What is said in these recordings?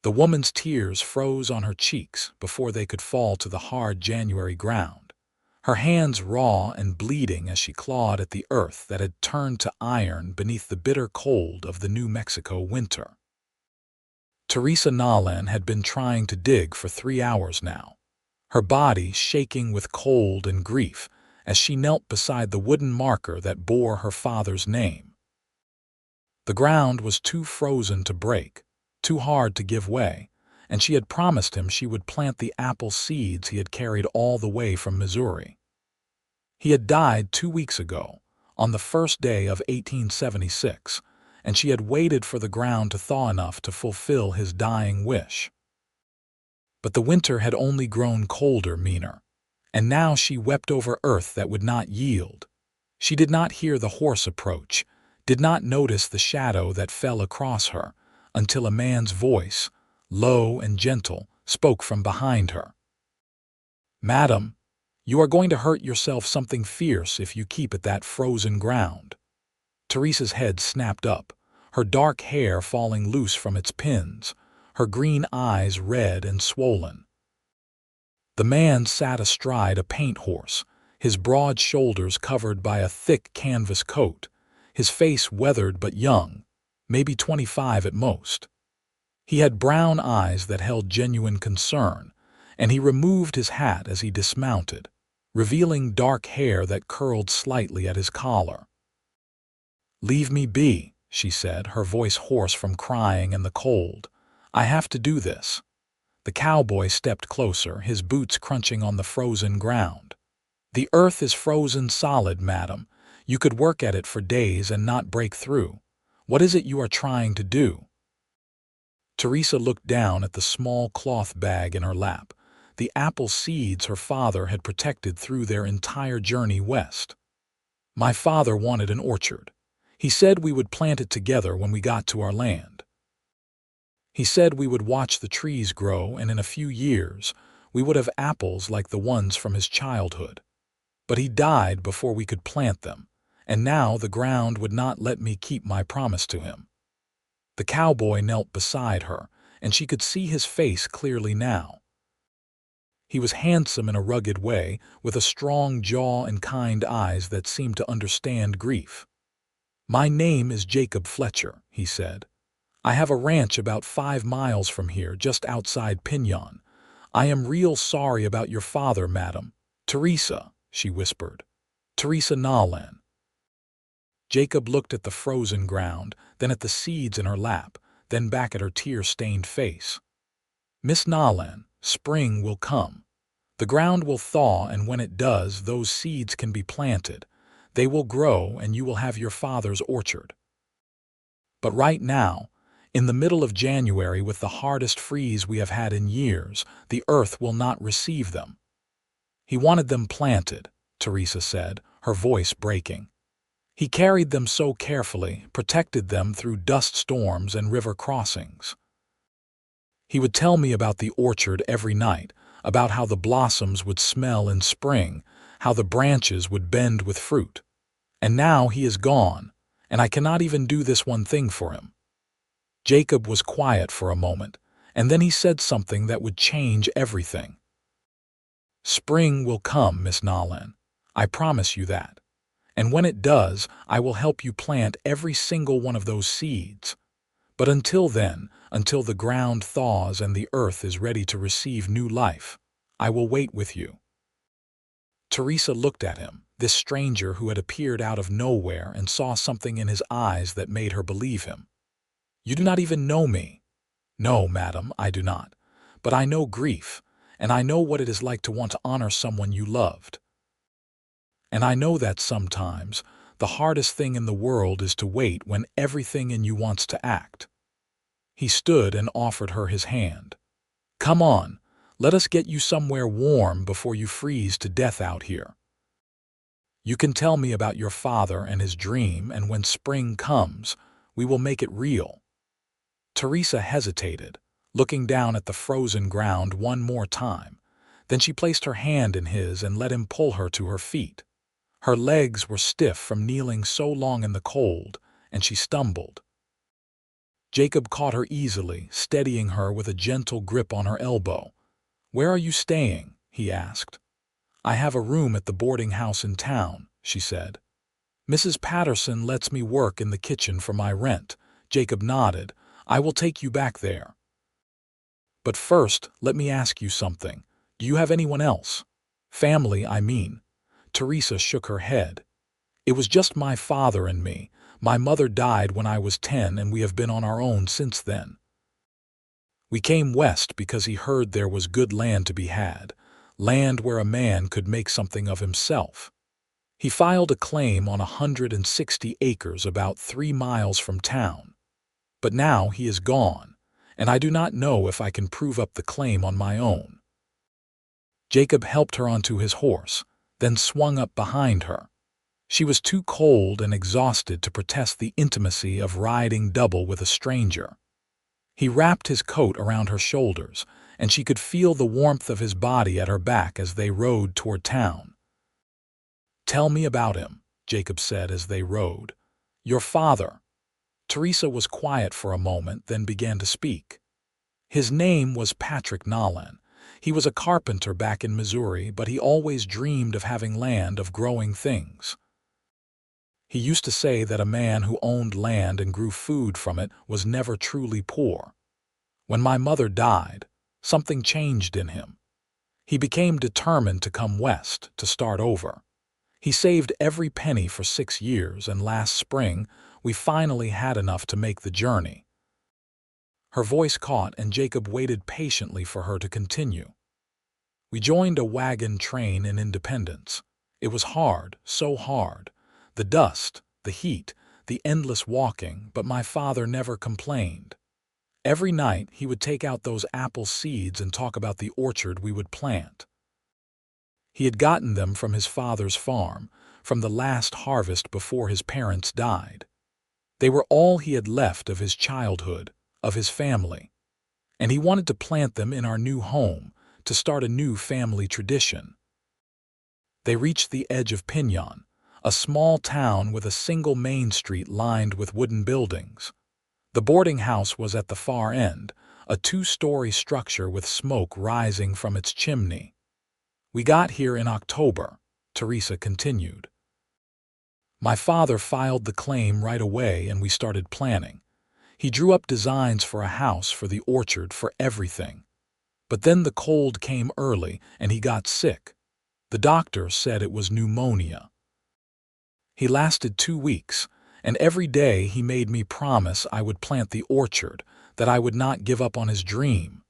The woman's tears froze on her cheeks before they could fall to the hard January ground, her hands raw and bleeding as she clawed at the earth that had turned to iron beneath the bitter cold of the New Mexico winter. Teresa Nolan had been trying to dig for 3 hours now, her body shaking with cold and grief as she knelt beside the wooden marker that bore her father's name. The ground was too frozen to break, too hard to give way, and she had promised him she would plant the apple seeds he had carried all the way from Missouri. He had died 2 weeks ago, on the first day of 1876, and she had waited for the ground to thaw enough to fulfill his dying wish. But the winter had only grown colder, meaner, and now she wept over earth that would not yield. She did not hear the horse approach, did not notice the shadow that fell across her, until a man's voice, low and gentle, spoke from behind her. "Madam, you are going to hurt yourself something fierce if you keep at that frozen ground." Teresa's head snapped up, her dark hair falling loose from its pins, her green eyes red and swollen. The man sat astride a paint horse, his broad shoulders covered by a thick canvas coat, his face weathered but young, maybe 25 at most. He had brown eyes that held genuine concern, and he removed his hat as he dismounted, revealing dark hair that curled slightly at his collar. "Leave me be," she said, her voice hoarse from crying and the cold. "I have to do this." The cowboy stepped closer, his boots crunching on the frozen ground. "The earth is frozen solid, madam. You could work at it for days and not break through. What is it you are trying to do?" Teresa looked down at the small cloth bag in her lap, the apple seeds her father had protected through their entire journey west. "My father wanted an orchard. He said we would plant it together when we got to our land. He said we would watch the trees grow, and in a few years we would have apples like the ones from his childhood. But he died before we could plant them, and now the ground would not let me keep my promise to him." The cowboy knelt beside her, and she could see his face clearly now. He was handsome in a rugged way, with a strong jaw and kind eyes that seemed to understand grief. "My name is Jacob Fletcher," he said. "I have a ranch about 5 miles from here, just outside Poignant. I am real sorry about your father, madam." "Teresa," she whispered. "Teresa Nolan." Jacob looked at the frozen ground, then at the seeds in her lap, then back at her tear-stained face. "Miss Nolan, spring will come. The ground will thaw, and when it does, those seeds can be planted. They will grow, and you will have your father's orchard. But right now, in the middle of January, with the hardest freeze we have had in years, the earth will not receive them." "He wanted them planted," Teresa said, her voice breaking. "He carried them so carefully, protected them through dust storms and river crossings. He would tell me about the orchard every night, about how the blossoms would smell in spring, how the branches would bend with fruit. And now he is gone, and I cannot even do this one thing for him." Jacob was quiet for a moment, and then he said something that would change everything. "Spring will come, Miss Nolan. I promise you that. And when it does, I will help you plant every single one of those seeds. But until then, until the ground thaws and the earth is ready to receive new life, I will wait with you." Teresa looked at him, this stranger who had appeared out of nowhere, and saw something in his eyes that made her believe him. "You do not even know me." "No, madam, I do not. But I know grief, and I know what it is like to want to honor someone you loved. And I know that sometimes the hardest thing in the world is to wait when everything in you wants to act." He stood and offered her his hand. "Come on, let us get you somewhere warm before you freeze to death out here. You can tell me about your father and his dream, and when spring comes, we will make it real." Teresa hesitated, looking down at the frozen ground one more time. Then she placed her hand in his and let him pull her to her feet. Her legs were stiff from kneeling so long in the cold, and she stumbled. Jacob caught her easily, steadying her with a gentle grip on her elbow. "Where are you staying?" he asked. "I have a room at the boarding house in town," she said. "Mrs. Patterson lets me work in the kitchen for my rent." Jacob nodded. "I will take you back there. But first, let me ask you something. Do you have anyone else? Family, I mean." Teresa shook her head. "It was just my father and me. My mother died when I was 10 and we have been on our own since then. We came west because he heard there was good land to be had, land where a man could make something of himself. He filed a claim on 160 acres about 3 miles from town. But now he is gone, and I do not know if I can prove up the claim on my own." Jacob helped her onto his horse, then swung up behind her. She was too cold and exhausted to protest the intimacy of riding double with a stranger. He wrapped his coat around her shoulders, and she could feel the warmth of his body at her back as they rode toward town. "Tell me about him," Jacob said as they rode. "Your father." Teresa was quiet for a moment, then began to speak. "His name was Patrick Nolan. He was a carpenter back in Missouri, but he always dreamed of having land, of growing things. He used to say that a man who owned land and grew food from it was never truly poor. When my mother died, something changed in him. He became determined to come west, to start over. He saved every penny for 6 years, and last spring we finally had enough to make the journey." Her voice caught, and Jacob waited patiently for her to continue. "We joined a wagon train in Independence. It was hard, so hard. The dust, the heat, the endless walking, but my father never complained. Every night he would take out those apple seeds and talk about the orchard we would plant. He had gotten them from his father's farm, from the last harvest before his parents died. They were all he had left of his childhood, of his family. And he wanted to plant them in our new home, to start a new family tradition." They reached the edge of Poignant, a small town with a single main street lined with wooden buildings. The boarding house was at the far end, a 2-story structure with smoke rising from its chimney. "We got here in October," Teresa continued. "My father filed the claim right away and we started planning. He drew up designs for a house, for the orchard, for everything. But then the cold came early and he got sick. The doctor said it was pneumonia. He lasted 2 weeks, and every day he made me promise I would plant the orchard, that I would not give up on his dream."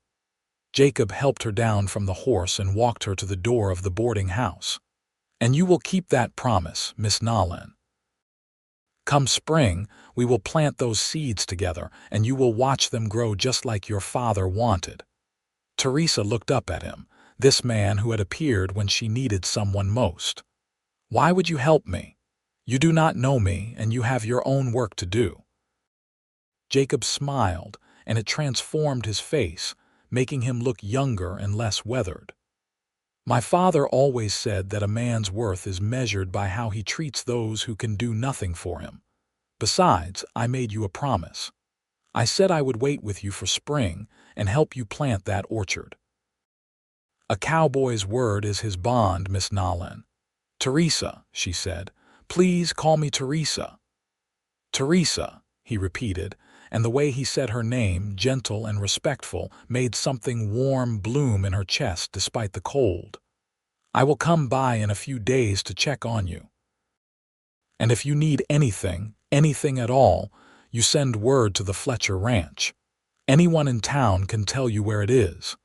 Jacob helped her down from the horse and walked her to the door of the boarding house. "And you will keep that promise, Miss Nolan. Come spring, we will plant those seeds together, and you will watch them grow just like your father wanted." Teresa looked up at him, this man who had appeared when she needed someone most. "Why would you help me? You do not know me, and you have your own work to do." Jacob smiled, and it transformed his face, making him look younger and less weathered. "My father always said that a man's worth is measured by how he treats those who can do nothing for him. Besides, I made you a promise. I said I would wait with you for spring and help you plant that orchard." "A cowboy's word is his bond, Miss Nolan." "Teresa," she said. "Please call me Teresa." "Teresa," he repeated, and the way he said her name, gentle and respectful, made something warm bloom in her chest despite the cold. "I will come by in a few days to check on you. And if you need anything, anything at all, you send word to the Fletcher Ranch. Anyone in town can tell you where it is."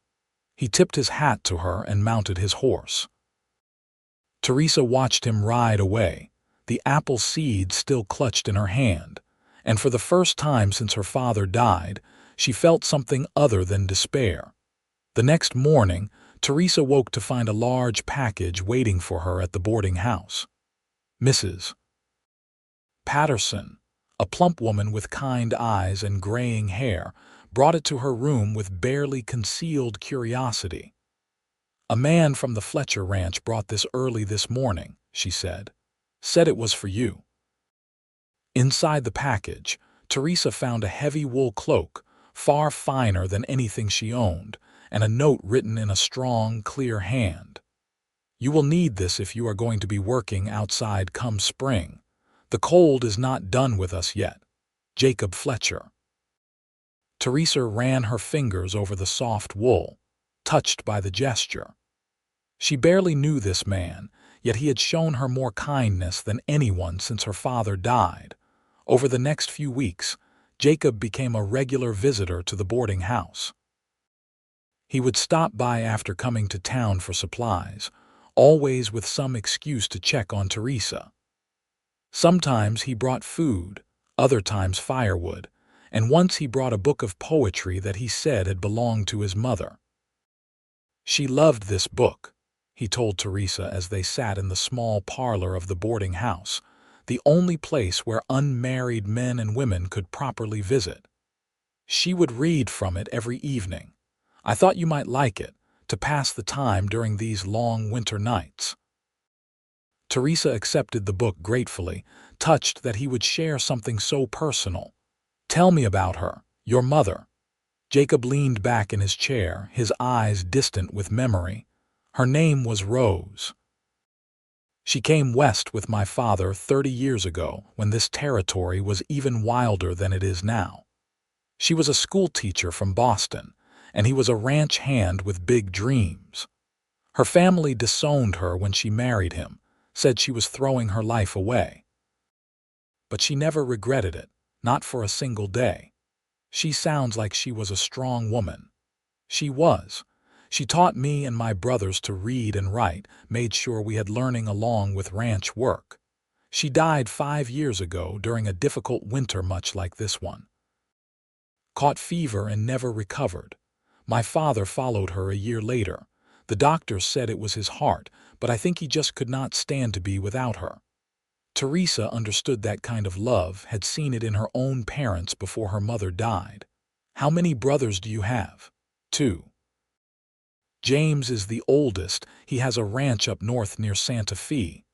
He tipped his hat to her and mounted his horse. Teresa watched him ride away, the apple seed still clutched in her hand, and for the first time since her father died, she felt something other than despair. The next morning, Teresa woke to find a large package waiting for her at the boarding house. Mrs. Patterson, a plump woman with kind eyes and graying hair, brought it to her room with barely concealed curiosity. "A man from the Fletcher Ranch brought this early this morning," she said. "Said it was for you." Inside the package, Teresa found a heavy wool cloak, far finer than anything she owned, and a note written in a strong, clear hand. "You will need this if you are going to be working outside come spring. The cold is not done with us yet. Jacob Fletcher." Teresa ran her fingers over the soft wool, touched by the gesture. She barely knew this man, yet he had shown her more kindness than anyone since her father died. Over the next few weeks, Jacob became a regular visitor to the boarding house. He would stop by after coming to town for supplies, always with some excuse to check on Teresa. Sometimes he brought food, other times firewood, and once he brought a book of poetry that he said had belonged to his mother. "She loved this book," he told Teresa as they sat in the small parlor of the boarding house, the only place where unmarried men and women could properly visit. "She would read from it every evening. I thought you might like it, to pass the time during these long winter nights." Teresa accepted the book gratefully, touched that he would share something so personal. "Tell me about her, your mother." Jacob leaned back in his chair, his eyes distant with memory. "Her name was Rose. She came west with my father 30 years ago, when this territory was even wilder than it is now. She was a school teacher from Boston, and he was a ranch hand with big dreams. Her family disowned her when she married him, said she was throwing her life away. But she never regretted it, not for a single day. She sounds like she was a strong woman. She was. She taught me and my brothers to read and write, made sure we had learning along with ranch work. She died 5 years ago during a difficult winter much like this one. Caught fever and never recovered. My father followed her a year later. The doctors said it was his heart, but I think he just could not stand to be without her. Teresa understood that kind of love, had seen it in her own parents before her mother died. How many brothers do you have? 2. James is the oldest. He has a ranch up north near Santa Fe.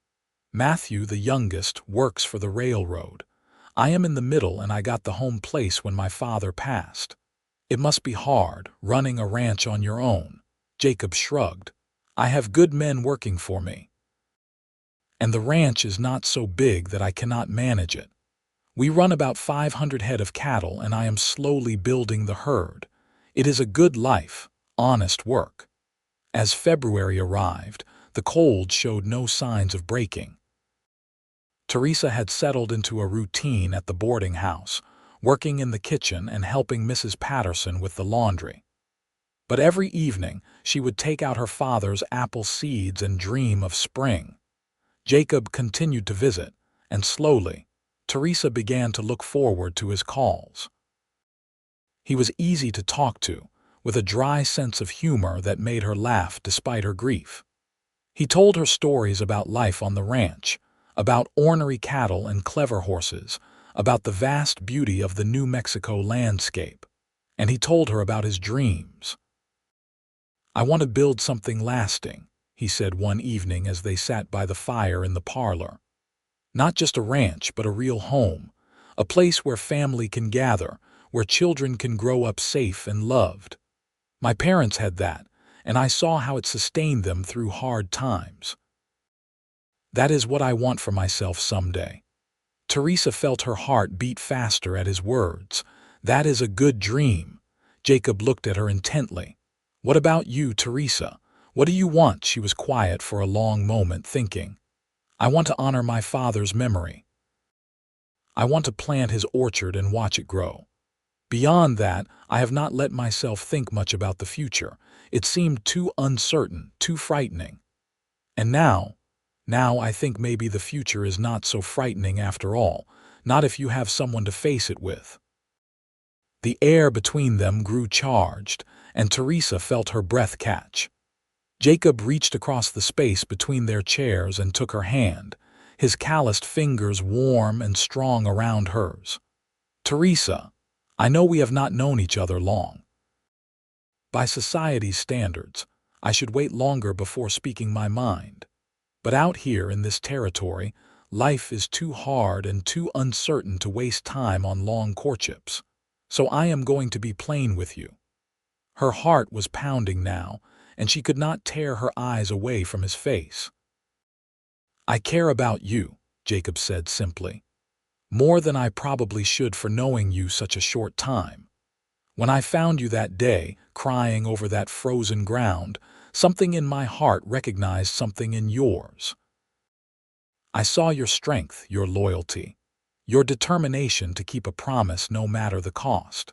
Matthew, the youngest, works for the railroad. I am in the middle, and I got the home place when my father passed. It must be hard, running a ranch on your own. Jacob shrugged. I have good men working for me. And the ranch is not so big that I cannot manage it. We run about 500 head of cattle, and I am slowly building the herd. It is a good life, honest work. As February arrived, the cold showed no signs of breaking. Teresa had settled into a routine at the boarding house, working in the kitchen and helping Mrs. Patterson with the laundry. But every evening, she would take out her father's apple seeds and dream of spring. Jacob continued to visit, and slowly, Teresa began to look forward to his calls. He was easy to talk to, with a dry sense of humor that made her laugh despite her grief. He told her stories about life on the ranch, about ornery cattle and clever horses, about the vast beauty of the New Mexico landscape, and he told her about his dreams. "I want to build something lasting," he said one evening as they sat by the fire in the parlor. "Not just a ranch, but a real home, a place where family can gather, where children can grow up safe and loved. My parents had that, and I saw how it sustained them through hard times. That is what I want for myself someday." Teresa felt her heart beat faster at his words. "That is a good dream." Jacob looked at her intently. "What about you, Teresa? What do you want?" She was quiet for a long moment, thinking. "I want to honor my father's memory. I want to plant his orchard and watch it grow. Beyond that, I have not let myself think much about the future. It seemed too uncertain, too frightening. And now I think maybe the future is not so frightening after all, not if you have someone to face it with." The air between them grew charged, and Teresa felt her breath catch. Jacob reached across the space between their chairs and took her hand, his calloused fingers warm and strong around hers. "Teresa, I know we have not known each other long. By society's standards, I should wait longer before speaking my mind. But out here in this territory, Life is too hard and too uncertain to waste time on long courtships. So I am going to be plain with you." Her heart was pounding now, and she could not tear her eyes away from his face. "I care about you," Jacob said simply. "More than I probably should for knowing you such a short time. When I found you that day, crying over that frozen ground, something in my heart recognized something in yours. I saw your strength, your loyalty, your determination to keep a promise no matter the cost.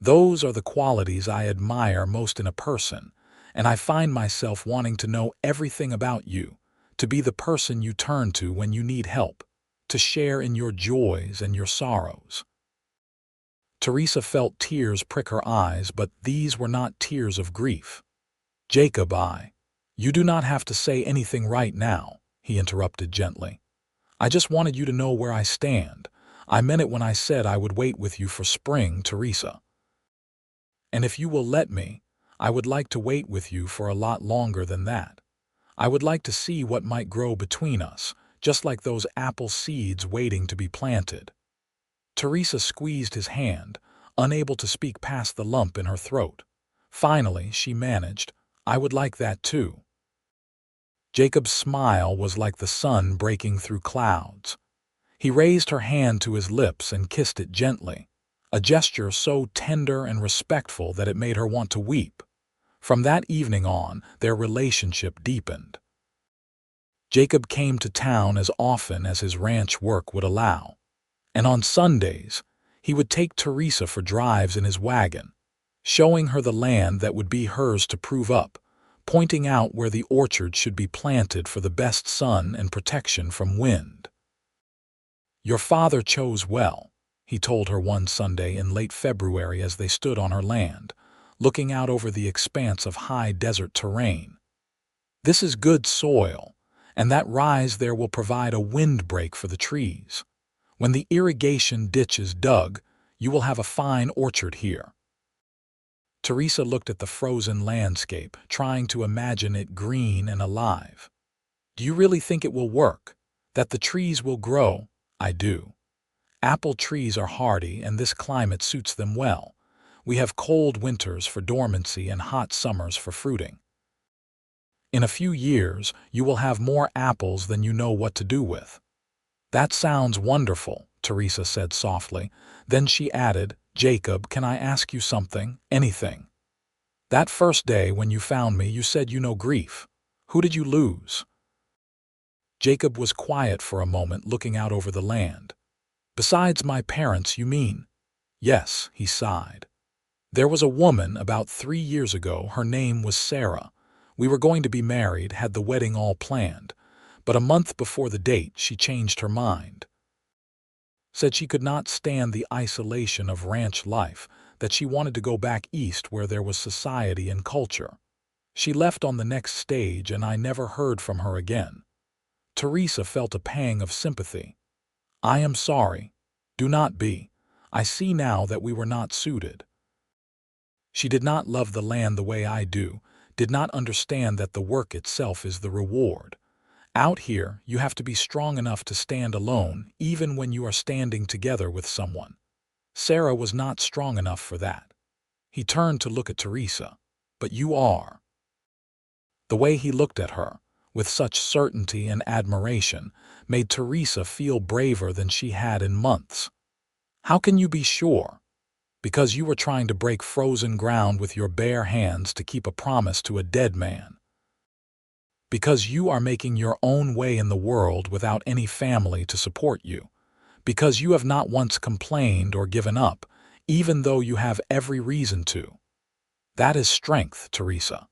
Those are the qualities I admire most in a person, and I find myself wanting to know everything about you, to be the person you turn to when you need help, to share in your joys and your sorrows." Teresa felt tears prick her eyes, but these were not tears of grief. "Jacob, you do not have to say anything right now," he interrupted gently. "I just wanted you to know where I stand. I meant it when I said I would wait with you for spring, Teresa. And if you will let me, I would like to wait with you for a lot longer than that. I would like to see what might grow between us, just like those apple seeds waiting to be planted." Teresa squeezed his hand, unable to speak past the lump in her throat. Finally, she managed, "I would like that too." Jacob's smile was like the sun breaking through clouds. He raised her hand to his lips and kissed it gently, a gesture so tender and respectful that it made her want to weep. From that evening on, their relationship deepened. Jacob came to town as often as his ranch work would allow, and on Sundays, he would take Teresa for drives in his wagon, showing her the land that would be hers to prove up, pointing out where the orchard should be planted for the best sun and protection from wind. "Your father chose well," he told her one Sunday in late February as they stood on her land, looking out over the expanse of high desert terrain. "This is good soil, and that rise there will provide a windbreak for the trees. When the irrigation ditch is dug, you will have a fine orchard here." Teresa looked at the frozen landscape, trying to imagine it green and alive. "Do you really think it will work? That the trees will grow?" "I do. Apple trees are hardy, and this climate suits them well. We have cold winters for dormancy and hot summers for fruiting. In a few years, you will have more apples than you know what to do with." "That sounds wonderful," Teresa said softly. Then she added, "Jacob, can I ask you something? Anything? That first day when you found me, you said you know grief. Who did you lose?" Jacob was quiet for a moment, looking out over the land. "Besides my parents, you mean?" "Yes," he sighed. "There was a woman about 3 years ago. Her name was Sarah. We were going to be married, had the wedding all planned. But a month before the date, she changed her mind. Said she could not stand the isolation of ranch life, that she wanted to go back east where there was society and culture. She left on the next stage, and I never heard from her again." Teresa felt a pang of sympathy. "I am sorry. Do not be. I see now that we were not suited. She did not love the land the way I do, did not understand that the work itself is the reward. Out here, you have to be strong enough to stand alone, even when you are standing together with someone. Sarah was not strong enough for that." He turned to look at Teresa. "But you are." The way he looked at her, with such certainty and admiration, made Teresa feel braver than she had in months. "How can you be sure?" "Because you were trying to break frozen ground with your bare hands to keep a promise to a dead man. Because you are making your own way in the world without any family to support you. Because you have not once complained or given up, even though you have every reason to. That is strength, Teresa.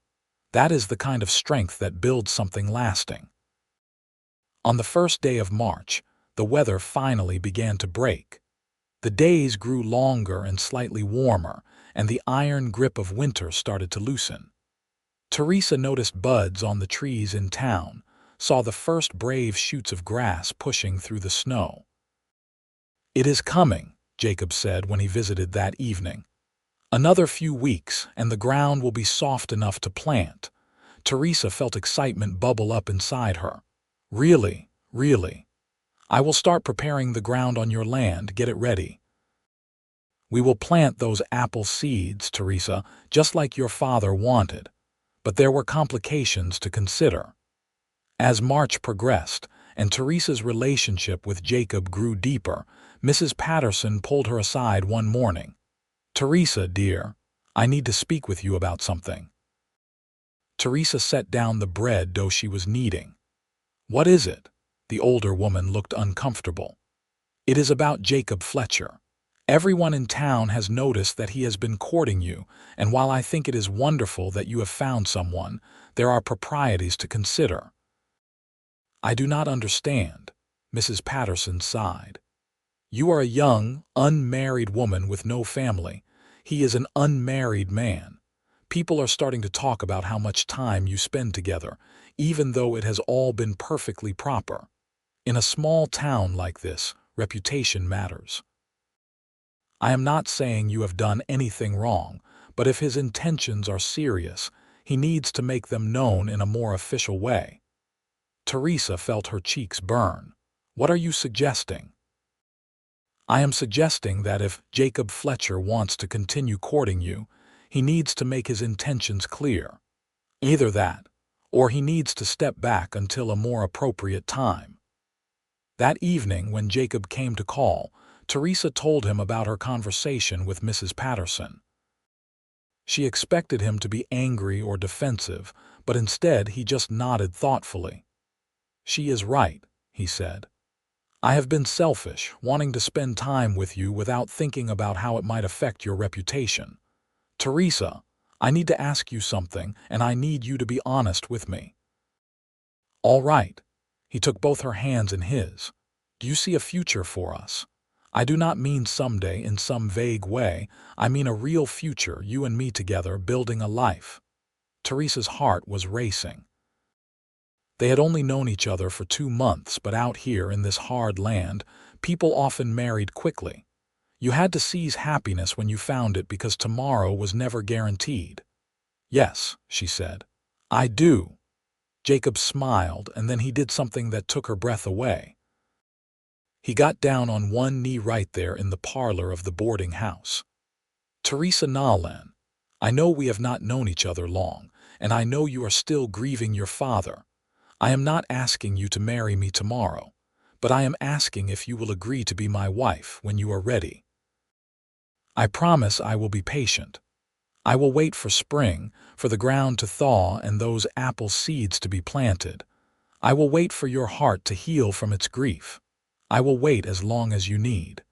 That is the kind of strength that builds something lasting." On the first day of March, the weather finally began to break. The days grew longer and slightly warmer, and the iron grip of winter started to loosen. Teresa noticed buds on the trees in town, saw the first brave shoots of grass pushing through the snow. "It is coming," Jacob said when he visited that evening. "Another few weeks, and the ground will be soft enough to plant." Teresa felt excitement bubble up inside her. "Really, really. I will start preparing the ground on your land. Get it ready. We will plant those apple seeds, Teresa, just like your father wanted. But there were complications to consider. As March progressed and Teresa's relationship with Jacob grew deeper, Mrs. Patterson pulled her aside one morning. "Teresa, dear, I need to speak with you about something." Teresa set down the bread dough she was kneading. "What is it?" The older woman looked uncomfortable. "It is about Jacob Fletcher. Everyone in town has noticed that he has been courting you, and while I think it is wonderful that you have found someone, there are proprieties to consider." "I do not understand," Mrs. Patterson sighed. "You are a young, unmarried woman with no family. He is an unmarried man. People are starting to talk about how much time you spend together, even though it has all been perfectly proper. In a small town like this, reputation matters. I am not saying you have done anything wrong, but if his intentions are serious, he needs to make them known in a more official way." Teresa felt her cheeks burn. "What are you suggesting?" "I am suggesting that if Jacob Fletcher wants to continue courting you, he needs to make his intentions clear. Either that, or he needs to step back until a more appropriate time." That evening, when Jacob came to call, Teresa told him about her conversation with Mrs. Patterson. She expected him to be angry or defensive, but instead he just nodded thoughtfully. "She is right," he said. "I have been selfish, wanting to spend time with you without thinking about how it might affect your reputation. Teresa, I need to ask you something, and I need you to be honest with me." "All right." He took both her hands in his. "Do you see a future for us? I do not mean someday in some vague way. I mean a real future, you and me together, building a life." Teresa's heart was racing. They had only known each other for 2 months, but out here in this hard land, people often married quickly. You had to seize happiness when you found it because tomorrow was never guaranteed. "Yes," she said. "I do." Jacob smiled, and then he did something that took her breath away. He got down on one knee right there in the parlor of the boarding house. "Teresa Nolan, I know we have not known each other long, and I know you are still grieving your father. I am not asking you to marry me tomorrow, but I am asking if you will agree to be my wife when you are ready. I promise I will be patient. I will wait for spring, for the ground to thaw and those apple seeds to be planted. I will wait for your heart to heal from its grief. I will wait as long as you need.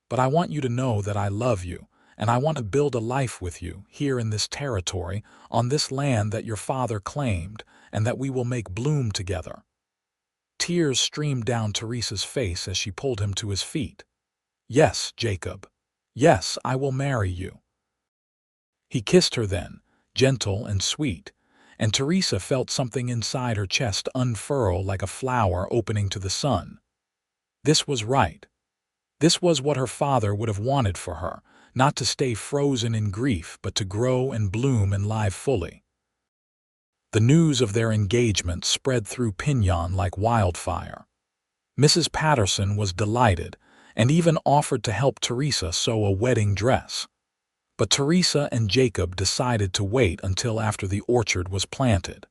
But I want you to know that I love you, and I want to build a life with you here in this territory, on this land that your father claimed, and that we will make bloom together." Tears streamed down Teresa's face as she pulled him to his feet. "Yes, Jacob. Yes, I will marry you." He kissed her then, gentle and sweet, and Teresa felt something inside her chest unfurl like a flower opening to the sun. This was right. This was what her father would have wanted for her, not to stay frozen in grief, but to grow and bloom and live fully. The news of their engagement spread through Pinyon like wildfire. Mrs. Patterson was delighted and even offered to help Teresa sew a wedding dress. But Teresa and Jacob decided to wait until after the orchard was planted.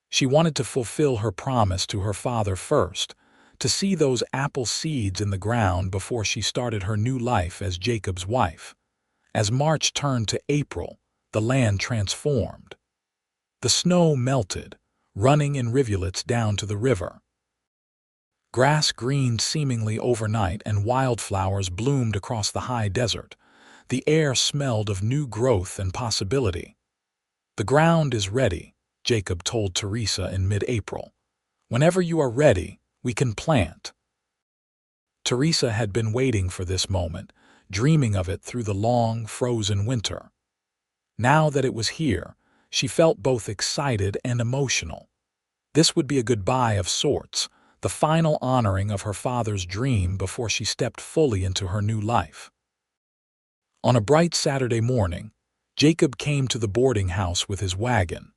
She wanted to fulfill her promise to her father first, to see those apple seeds in the ground before she started her new life as Jacob's wife. As March turned to April, the land transformed. The snow melted, running in rivulets down to the river. Grass greened seemingly overnight and wildflowers bloomed across the high desert. The air smelled of new growth and possibility. "The ground is ready," Jacob told Teresa in mid-April. "Whenever you are ready, we can plant." Teresa had been waiting for this moment, dreaming of it through the long, frozen winter. Now that it was here, she felt both excited and emotional. This would be a goodbye of sorts, the final honoring of her father's dream before she stepped fully into her new life. On a bright Saturday morning, Jacob came to the boarding house with his wagon.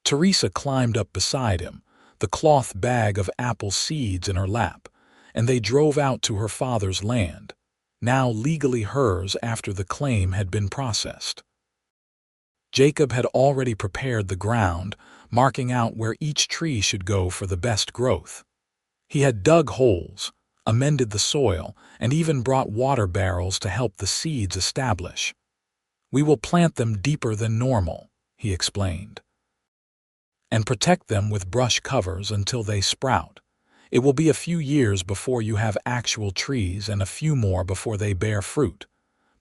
Teresa climbed up beside him, the cloth bag of apple seeds in her lap, and they drove out to her father's land, now legally hers after the claim had been processed. Jacob had already prepared the ground, marking out where each tree should go for the best growth. He had dug holes, amended the soil, and even brought water barrels to help the seeds establish. "We will plant them deeper than normal," he explained, "and protect them with brush covers until they sprout. It will be a few years before you have actual trees and a few more before they bear fruit.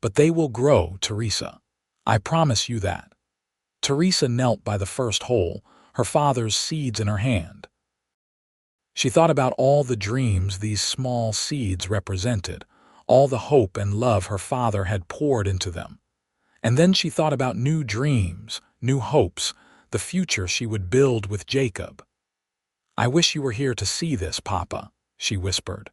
But they will grow, Teresa. I promise you that." Teresa knelt by the first hole, her father's seeds in her hand. She thought about all the dreams these small seeds represented, all the hope and love her father had poured into them. And then she thought about new dreams, new hopes, the future she would build with Jacob. "I wish you were here to see this, Papa," she whispered.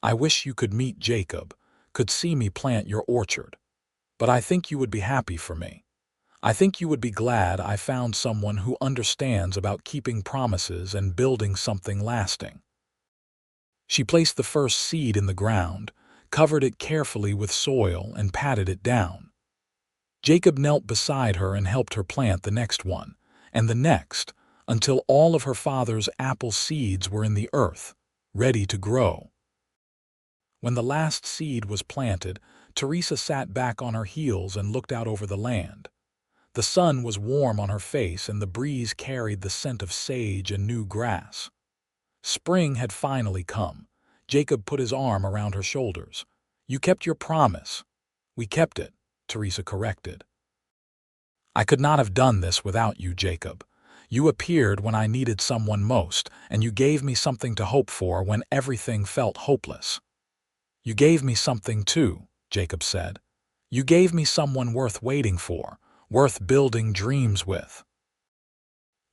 "I wish you could meet Jacob, could see me plant your orchard. But I think you would be happy for me. I think you would be glad I found someone who understands about keeping promises and building something lasting." She placed the first seed in the ground, covered it carefully with soil, and patted it down. Jacob knelt beside her and helped her plant the next one, and the next, until all of her father's apple seeds were in the earth, ready to grow. When the last seed was planted, Teresa sat back on her heels and looked out over the land. The sun was warm on her face and the breeze carried the scent of sage and new grass. Spring had finally come. Jacob put his arm around her shoulders. "You kept your promise." "We kept it," Teresa corrected. "I could not have done this without you, Jacob. You appeared when I needed someone most, and you gave me something to hope for when everything felt hopeless." "You gave me something too," Jacob said. "You gave me someone worth waiting for, worth building dreams with."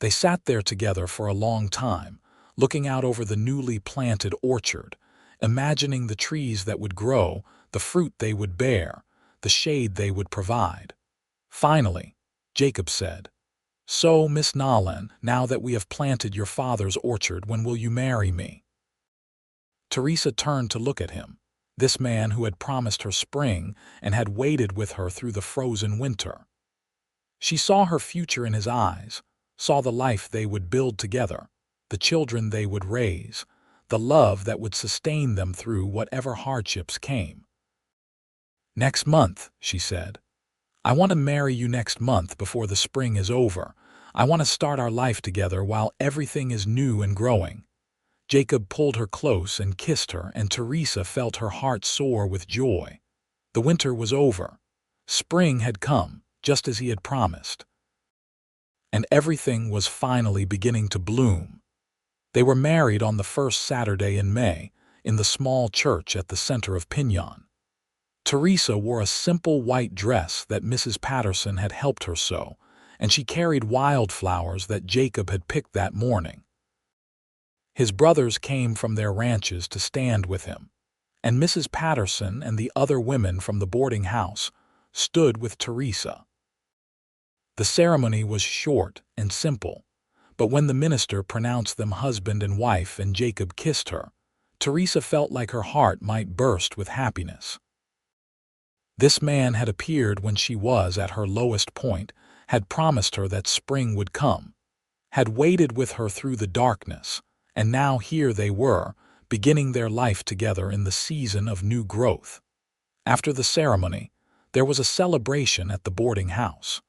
They sat there together for a long time, looking out over the newly planted orchard, imagining the trees that would grow, the fruit they would bear, the shade they would provide. Finally, Jacob said, "So, Miss Nolan, now that we have planted your father's orchard, when will you marry me?" Teresa turned to look at him, this man who had promised her spring and had waited with her through the frozen winter. She saw her future in his eyes, saw the life they would build together, the children they would raise, the love that would sustain them through whatever hardships came. "Next month," she said. "I want to marry you next month before the spring is over. I want to start our life together while everything is new and growing." Jacob pulled her close and kissed her, and Teresa felt her heart soar with joy. The winter was over. Spring had come, just as he had promised. And everything was finally beginning to bloom. They were married on the first Saturday in May, in the small church at the center of Poignant. Teresa wore a simple white dress that Mrs. Patterson had helped her sew, and she carried wildflowers that Jacob had picked that morning. His brothers came from their ranches to stand with him, and Mrs. Patterson and the other women from the boarding house stood with Teresa. The ceremony was short and simple, but when the minister pronounced them husband and wife and Jacob kissed her, Teresa felt like her heart might burst with happiness. This man had appeared when she was at her lowest point, had promised her that spring would come, had waited with her through the darkness, and now here they were, beginning their life together in the season of new growth. After the ceremony, there was a celebration at the boarding house.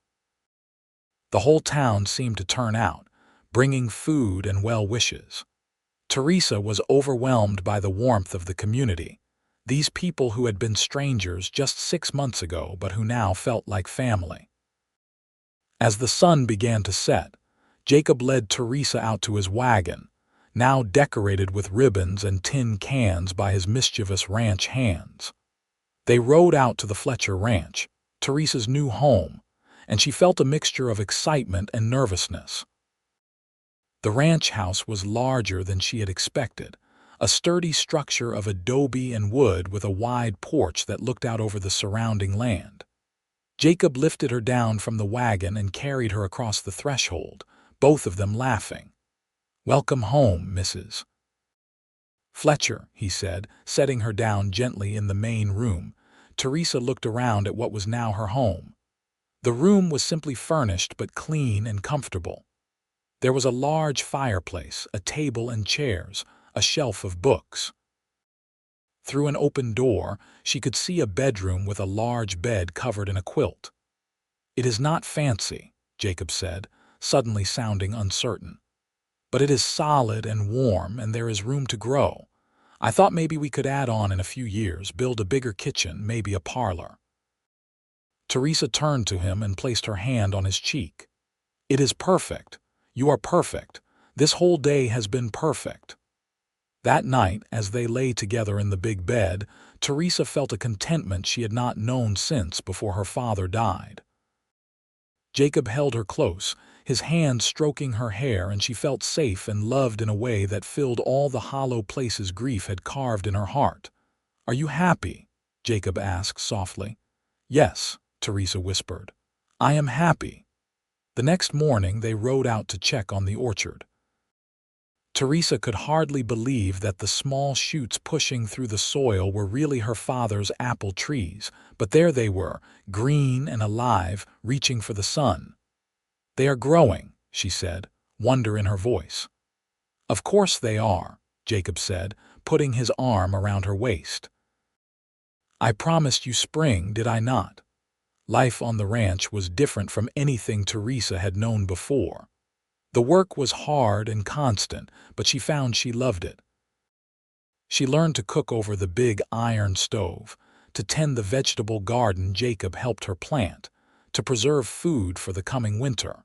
The whole town seemed to turn out, bringing food and well wishes. Teresa was overwhelmed by the warmth of the community, these people who had been strangers just 6 months ago but who now felt like family. As the sun began to set, Jacob led Teresa out to his wagon, now decorated with ribbons and tin cans by his mischievous ranch hands. They rode out to the Fletcher ranch, Teresa's new home, and she felt a mixture of excitement and nervousness. The ranch house was larger than she had expected, a sturdy structure of adobe and wood with a wide porch that looked out over the surrounding land. Jacob lifted her down from the wagon and carried her across the threshold, both of them laughing. "Welcome home, Mrs. Fletcher," he said, setting her down gently in the main room. Teresa looked around at what was now her home. The room was simply furnished but clean and comfortable. There was a large fireplace, a table and chairs, a shelf of books. Through an open door, she could see a bedroom with a large bed covered in a quilt. "It is not fancy," Jacob said, suddenly sounding uncertain. "But it is solid and warm, and there is room to grow. I thought maybe we could add on in a few years, build a bigger kitchen, maybe a parlor." Teresa turned to him and placed her hand on his cheek. "It is perfect. You are perfect. This whole day has been perfect." That night, as they lay together in the big bed, Teresa felt a contentment she had not known since before her father died. Jacob held her close, his hand stroking her hair, and she felt safe and loved in a way that filled all the hollow places grief had carved in her heart. "Are you happy?" Jacob asked softly. "Yes," Teresa whispered. "I am happy." The next morning they rode out to check on the orchard. Teresa could hardly believe that the small shoots pushing through the soil were really her father's apple trees, but there they were, green and alive, reaching for the sun. "They are growing," she said, wonder in her voice. "Of course they are," Jacob said, putting his arm around her waist. "I promised you spring, did I not?" Life on the ranch was different from anything Teresa had known before. The work was hard and constant, but she found she loved it. She learned to cook over the big iron stove, to tend the vegetable garden Jacob helped her plant, to preserve food for the coming winter.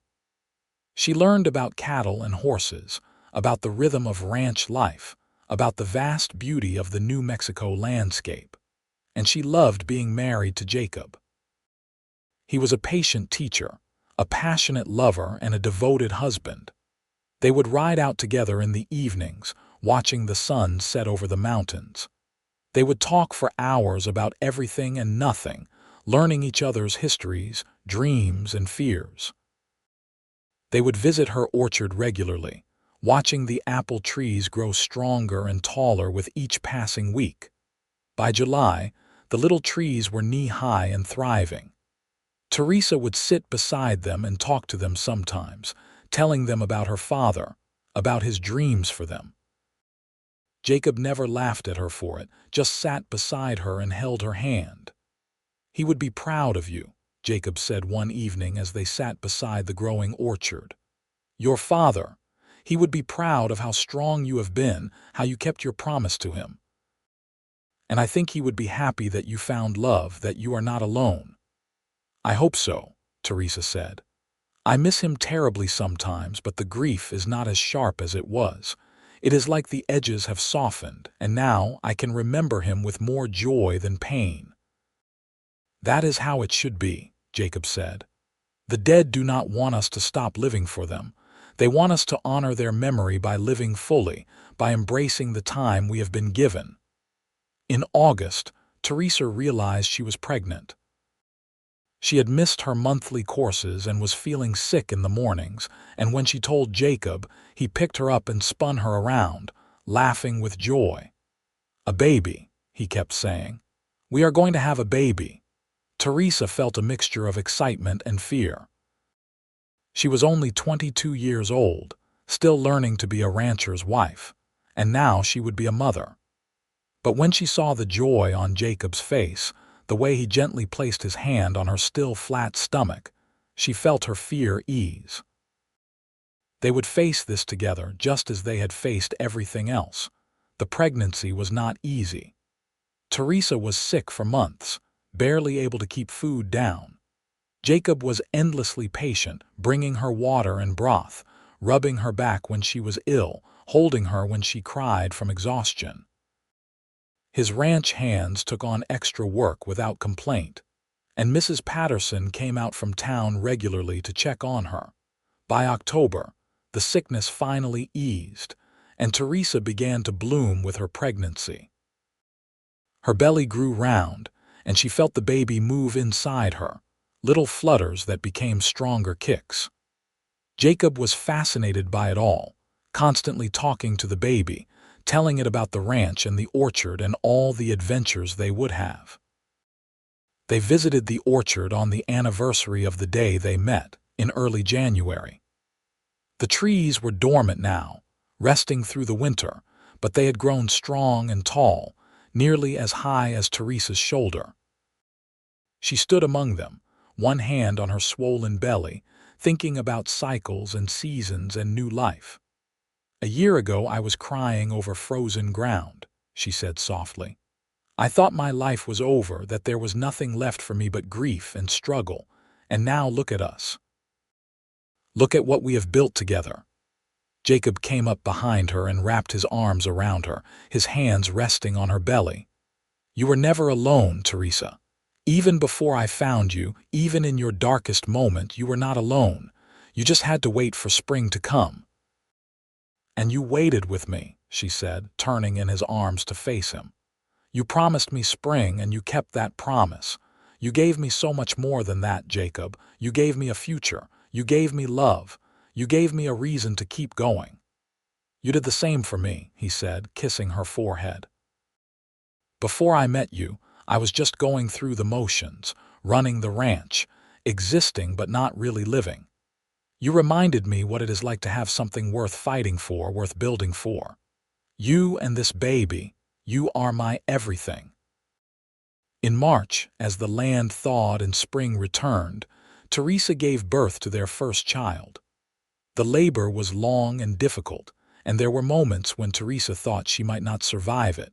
She learned about cattle and horses, about the rhythm of ranch life, about the vast beauty of the New Mexico landscape. And she loved being married to Jacob. He was a patient teacher, a passionate lover, and a devoted husband. They would ride out together in the evenings, watching the sun set over the mountains. They would talk for hours about everything and nothing, learning each other's histories, dreams, and fears. They would visit her orchard regularly, watching the apple trees grow stronger and taller with each passing week. By July, the little trees were knee-high and thriving. Teresa would sit beside them and talk to them sometimes, telling them about her father, about his dreams for them. Jacob never laughed at her for it, just sat beside her and held her hand. "He would be proud of you," Jacob said one evening as they sat beside the growing orchard. "Your father. He would be proud of how strong you have been, how you kept your promise to him. And I think he would be happy that you found love, that you are not alone." "I hope so," Teresa said. "I miss him terribly sometimes, but the grief is not as sharp as it was. It is like the edges have softened, and now I can remember him with more joy than pain." "That is how it should be," Jacob said. "The dead do not want us to stop living for them. They want us to honor their memory by living fully, by embracing the time we have been given." In August, Teresa realized she was pregnant. She had missed her monthly courses and was feeling sick in the mornings, and when she told Jacob, he picked her up and spun her around, laughing with joy. "A baby," he kept saying. "We are going to have a baby." Teresa felt a mixture of excitement and fear. She was only 22 years old, still learning to be a rancher's wife, and now she would be a mother. But when she saw the joy on Jacob's face, the way he gently placed his hand on her still flat stomach, she felt her fear ease. They would face this together just as they had faced everything else. The pregnancy was not easy. Teresa was sick for months, barely able to keep food down. Jacob was endlessly patient, bringing her water and broth, rubbing her back when she was ill, holding her when she cried from exhaustion. His ranch hands took on extra work without complaint, and Mrs. Patterson came out from town regularly to check on her. By October, the sickness finally eased, and Teresa began to bloom with her pregnancy. Her belly grew round, and she felt the baby move inside her, little flutters that became stronger kicks. Jacob was fascinated by it all, constantly talking to the baby, telling it about the ranch and the orchard and all the adventures they would have. They visited the orchard on the anniversary of the day they met, in early January. The trees were dormant now, resting through the winter, but they had grown strong and tall, nearly as high as Teresa's shoulder. She stood among them, one hand on her swollen belly, thinking about cycles and seasons and new life. "A year ago I was crying over frozen ground," she said softly. "I thought my life was over, that there was nothing left for me but grief and struggle, and now look at us. Look at what we have built together." Jacob came up behind her and wrapped his arms around her, his hands resting on her belly. "You were never alone, Teresa. Even before I found you, even in your darkest moment, you were not alone. You just had to wait for spring to come." "And you waited with me," she said, turning in his arms to face him. "You promised me spring, and you kept that promise. You gave me so much more than that, Jacob. You gave me a future. You gave me love. You gave me a reason to keep going." "You did the same for me," he said, kissing her forehead. "Before I met you, I was just going through the motions, running the ranch, existing but not really living. You reminded me what it is like to have something worth fighting for, worth building for. You and this baby, you are my everything." In March, as the land thawed and spring returned, Teresa gave birth to their first child. The labor was long and difficult, and there were moments when Teresa thought she might not survive it.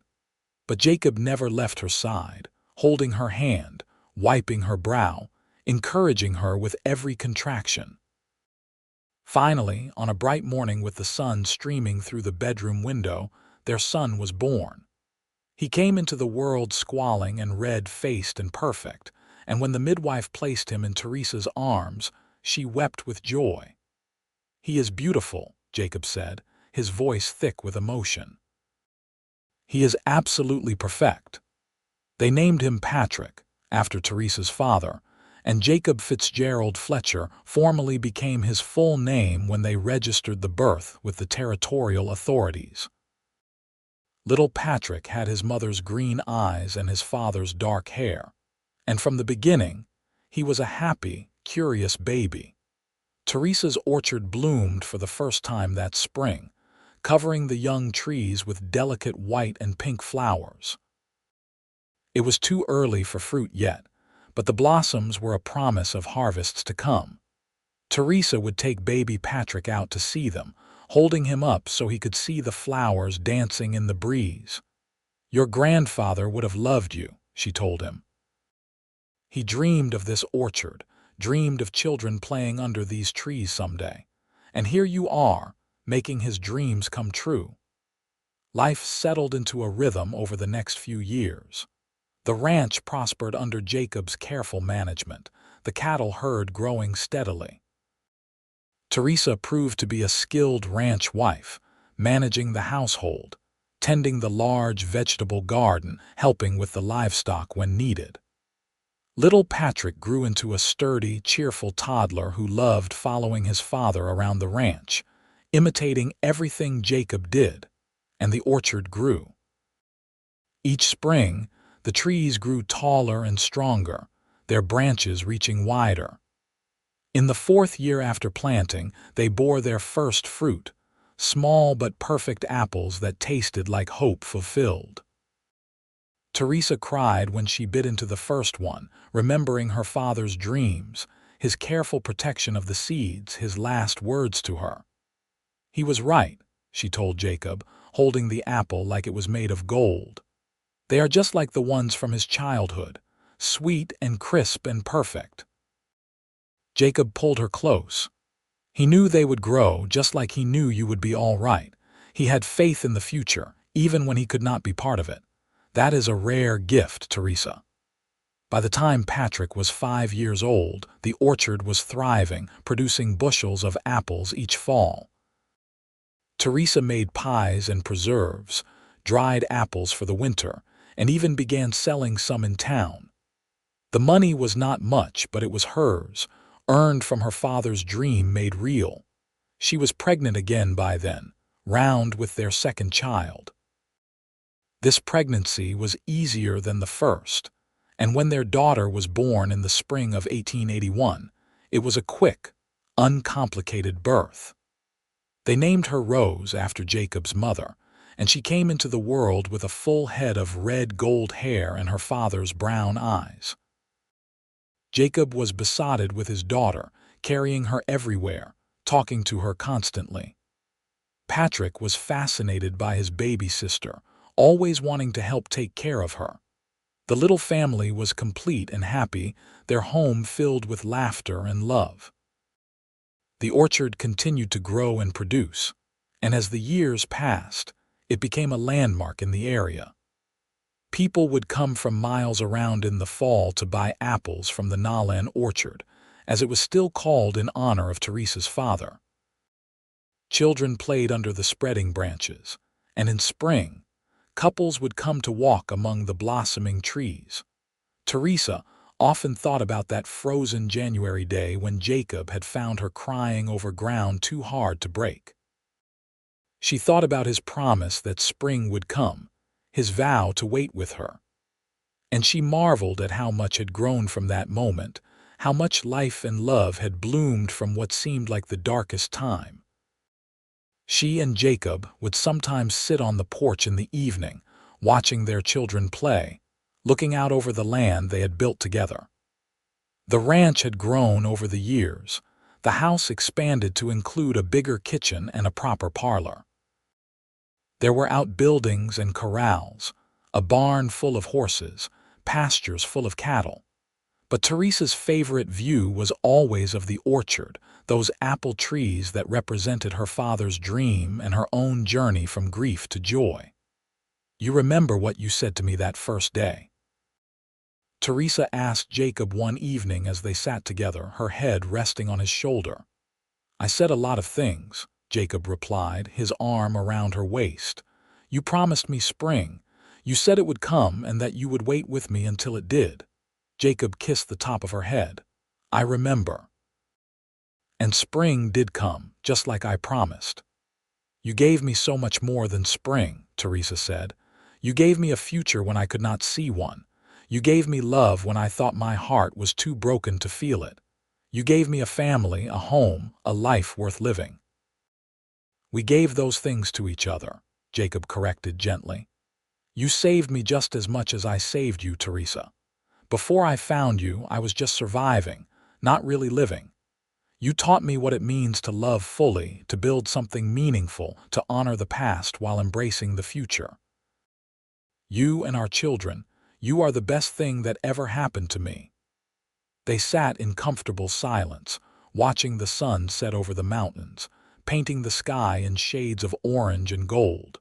But Jacob never left her side, holding her hand, wiping her brow, encouraging her with every contraction. Finally, on a bright morning with the sun streaming through the bedroom window, their son was born. He came into the world squalling and red-faced and perfect, and when the midwife placed him in Teresa's arms, she wept with joy. "He is beautiful," Jacob said, his voice thick with emotion. "He is absolutely perfect." They named him Patrick, after Teresa's father, and Jacob Fitzgerald Fletcher formally became his full name when they registered the birth with the territorial authorities. Little Patrick had his mother's green eyes and his father's dark hair, and from the beginning, he was a happy, curious baby. Teresa's orchard bloomed for the first time that spring, covering the young trees with delicate white and pink flowers. It was too early for fruit yet, but the blossoms were a promise of harvests to come. Teresa would take baby Patrick out to see them, holding him up so he could see the flowers dancing in the breeze. "Your grandfather would have loved you," she told him. He dreamed of this orchard, dreamed of children playing under these trees someday. And here you are, making his dreams come true. Life settled into a rhythm over the next few years. The ranch prospered under Jacob's careful management, the cattle herd growing steadily. Teresa proved to be a skilled ranch wife, managing the household, tending the large vegetable garden, helping with the livestock when needed. Little Patrick grew into a sturdy, cheerful toddler who loved following his father around the ranch, imitating everything Jacob did, and the orchard grew. Each spring, the trees grew taller and stronger, their branches reaching wider. In the 4th year after planting, they bore their first fruit, small but perfect apples that tasted like hope fulfilled. Teresa cried when she bit into the first one, remembering her father's dreams, his careful protection of the seeds, his last words to her. "He was right," she told Jacob, holding the apple like it was made of gold. "They are just like the ones from his childhood, sweet and crisp and perfect." Jacob pulled her close. He knew they would grow, just like he knew you would be all right. He had faith in the future, even when he could not be part of it. That is a rare gift, Teresa. By the time Patrick was 5 years old, the orchard was thriving, producing bushels of apples each fall. Teresa made pies and preserves, dried apples for the winter, and even began selling some in town. The money was not much, but it was hers, earned from her father's dream made real. She was pregnant again by then, round with their second child. This pregnancy was easier than the first, and when their daughter was born in the spring of 1881, it was a quick, uncomplicated birth. They named her Rose after Jacob's mother, and she came into the world with a full head of red gold hair and her father's brown eyes. Jacob was besotted with his daughter, carrying her everywhere, talking to her constantly. Patrick was fascinated by his baby sister, always wanting to help take care of her. The little family was complete and happy, their home filled with laughter and love. The orchard continued to grow and produce, and as the years passed, it became a landmark in the area. People would come from miles around in the fall to buy apples from the Nolan orchard, as it was still called in honor of Teresa's father. Children played under the spreading branches, and in spring, couples would come to walk among the blossoming trees. Teresa often thought about that frozen January day when Jacob had found her crying over ground too hard to break. She thought about his promise that spring would come, his vow to wait with her. And she marveled at how much had grown from that moment, how much life and love had bloomed from what seemed like the darkest time. She and Jacob would sometimes sit on the porch in the evening, watching their children play, looking out over the land they had built together. The ranch had grown over the years. The house expanded to include a bigger kitchen and a proper parlor. There were outbuildings and corrals, a barn full of horses, pastures full of cattle. But Teresa's favorite view was always of the orchard, those apple trees that represented her father's dream and her own journey from grief to joy. "You remember what you said to me that first day?" Teresa asked Jacob one evening as they sat together, her head resting on his shoulder. "I said a lot of things," Jacob replied, his arm around her waist. "You promised me spring. You said it would come and that you would wait with me until it did." Jacob kissed the top of her head. "I remember. And spring did come, just like I promised." "You gave me so much more than spring," Teresa said. "You gave me a future when I could not see one. You gave me love when I thought my heart was too broken to feel it. You gave me a family, a home, a life worth living." "We gave those things to each other," Jacob corrected gently. "You saved me just as much as I saved you, Teresa. Before I found you, I was just surviving, not really living. You taught me what it means to love fully, to build something meaningful, to honor the past while embracing the future. You and our children, you are the best thing that ever happened to me." They sat in comfortable silence, watching the sun set over the mountains, painting the sky in shades of orange and gold.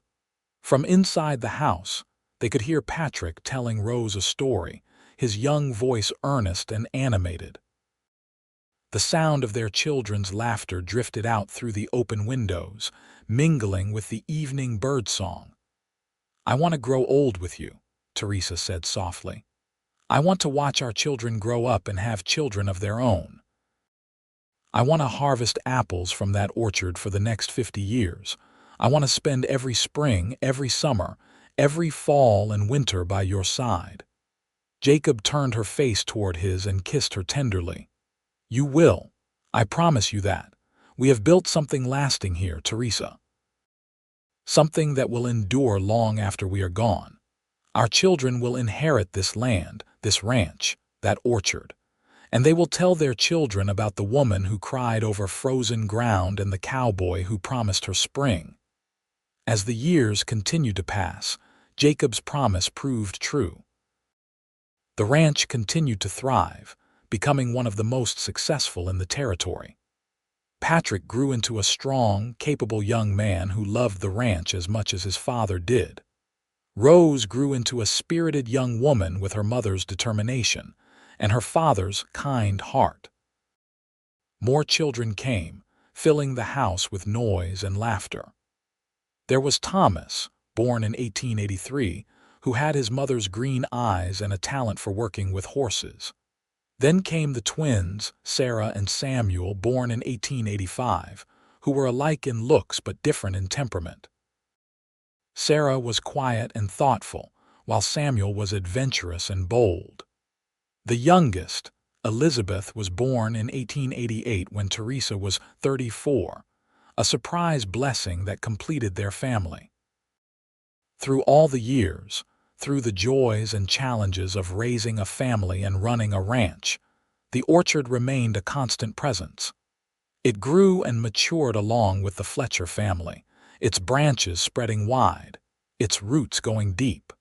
From inside the house, they could hear Patrick telling Rose a story, his young voice earnest and animated. The sound of their children's laughter drifted out through the open windows, mingling with the evening birdsong. "I want to grow old with you," Teresa said softly. "I want to watch our children grow up and have children of their own. I want to harvest apples from that orchard for the next 50 years. I want to spend every spring, every summer, every fall and winter by your side." Jacob turned her face toward his and kissed her tenderly. "You will. I promise you that. We have built something lasting here, Teresa. Something that will endure long after we are gone. Our children will inherit this land, this ranch, that orchard. And they will tell their children about the woman who cried over frozen ground and the cowboy who promised her spring." As the years continued to pass, Jacob's promise proved true. The ranch continued to thrive, becoming one of the most successful in the territory. Patrick grew into a strong, capable young man who loved the ranch as much as his father did. Rose grew into a spirited young woman with her mother's determination and her father's kind heart. More children came, filling the house with noise and laughter. There was Thomas, born in 1883, who had his mother's green eyes and a talent for working with horses. Then came the twins, Sarah and Samuel, born in 1885, who were alike in looks but different in temperament. Sarah was quiet and thoughtful, while Samuel was adventurous and bold. The youngest, Elizabeth, was born in 1888 when Teresa was 34, a surprise blessing that completed their family. Through all the years, through the joys and challenges of raising a family and running a ranch, the orchard remained a constant presence. It grew and matured along with the Fletcher family, its branches spreading wide, its roots going deep.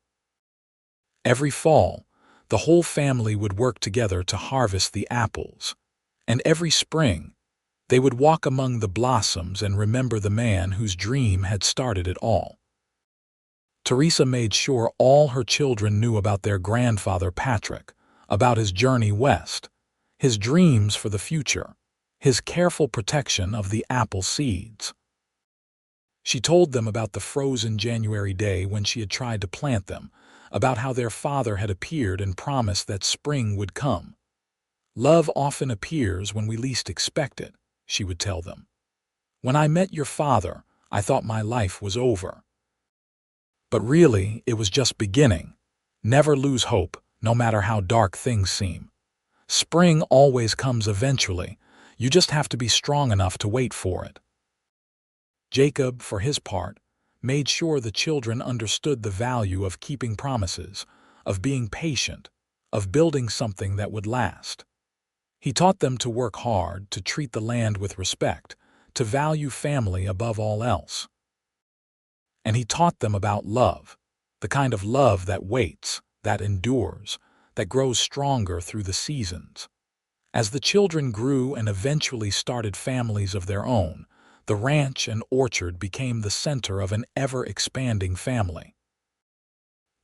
Every fall, the whole family would work together to harvest the apples, and every spring, they would walk among the blossoms and remember the man whose dream had started it all. Teresa made sure all her children knew about their grandfather Patrick, about his journey west, his dreams for the future, his careful protection of the apple seeds. She told them about the frozen January day when she had tried to plant them, about how their father had appeared and promised that spring would come. "Love often appears when we least expect it," she would tell them. "When I met your father, I thought my life was over. But really, it was just beginning. Never lose hope, no matter how dark things seem. Spring always comes eventually. You just have to be strong enough to wait for it." Jacob, for his part, made sure the children understood the value of keeping promises, of being patient, of building something that would last. He taught them to work hard, to treat the land with respect, to value family above all else. And he taught them about love, the kind of love that waits, that endures, that grows stronger through the seasons. As the children grew and eventually started families of their own, the ranch and orchard became the center of an ever-expanding family.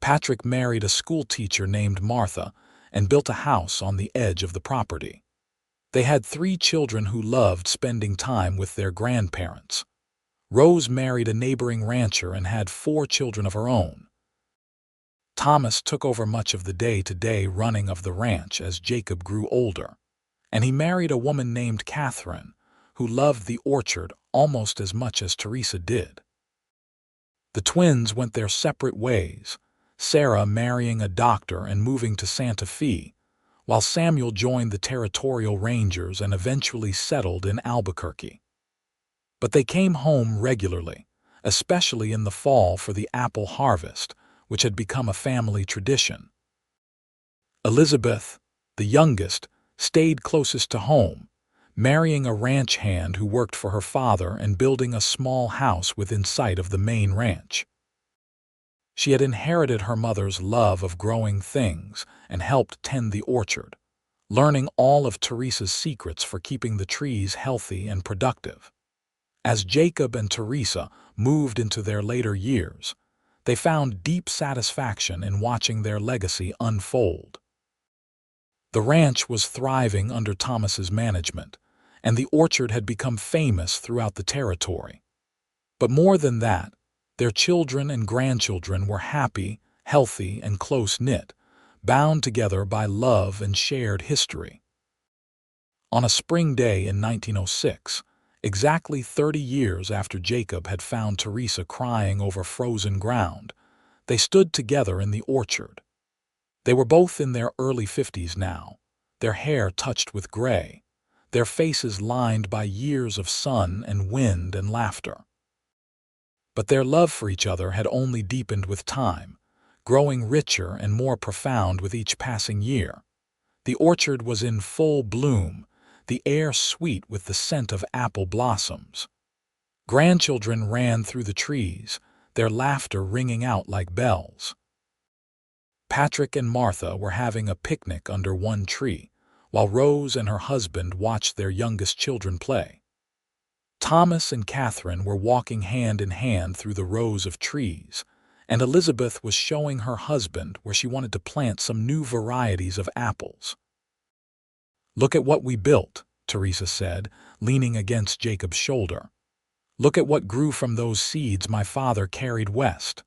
Patrick married a schoolteacher named Martha and built a house on the edge of the property. They had 3 children who loved spending time with their grandparents. Rose married a neighboring rancher and had 4 children of her own. Thomas took over much of the day-to-day running of the ranch as Jacob grew older, and he married a woman named Catherine, who loved the orchard almost as much as Teresa did. The twins went their separate ways, Sarah marrying a doctor and moving to Santa Fe, while Samuel joined the Territorial Rangers and eventually settled in Albuquerque. But they came home regularly, especially in the fall for the apple harvest, which had become a family tradition. Elizabeth, the youngest, stayed closest to home, marrying a ranch hand who worked for her father and building a small house within sight of the main ranch. She had inherited her mother's love of growing things and helped tend the orchard, learning all of Teresa's secrets for keeping the trees healthy and productive. As Jacob and Teresa moved into their later years, they found deep satisfaction in watching their legacy unfold. The ranch was thriving under Thomas's management, and the orchard had become famous throughout the territory. But more than that, their children and grandchildren were happy, healthy, and close-knit, bound together by love and shared history. On a spring day in 1906, exactly 30 years after Jacob had found Teresa crying over frozen ground, they stood together in the orchard. They were both in their early 50s now, their hair touched with gray, their faces lined by years of sun and wind and laughter. But their love for each other had only deepened with time, growing richer and more profound with each passing year. The orchard was in full bloom, the air sweet with the scent of apple blossoms. Grandchildren ran through the trees, their laughter ringing out like bells. Patrick and Martha were having a picnic under one tree, while Rose and her husband watched their youngest children play. Thomas and Catherine were walking hand in hand through the rows of trees, and Elizabeth was showing her husband where she wanted to plant some new varieties of apples. "Look at what we built," Teresa said, leaning against Jacob's shoulder. "Look at what grew from those seeds my father carried west."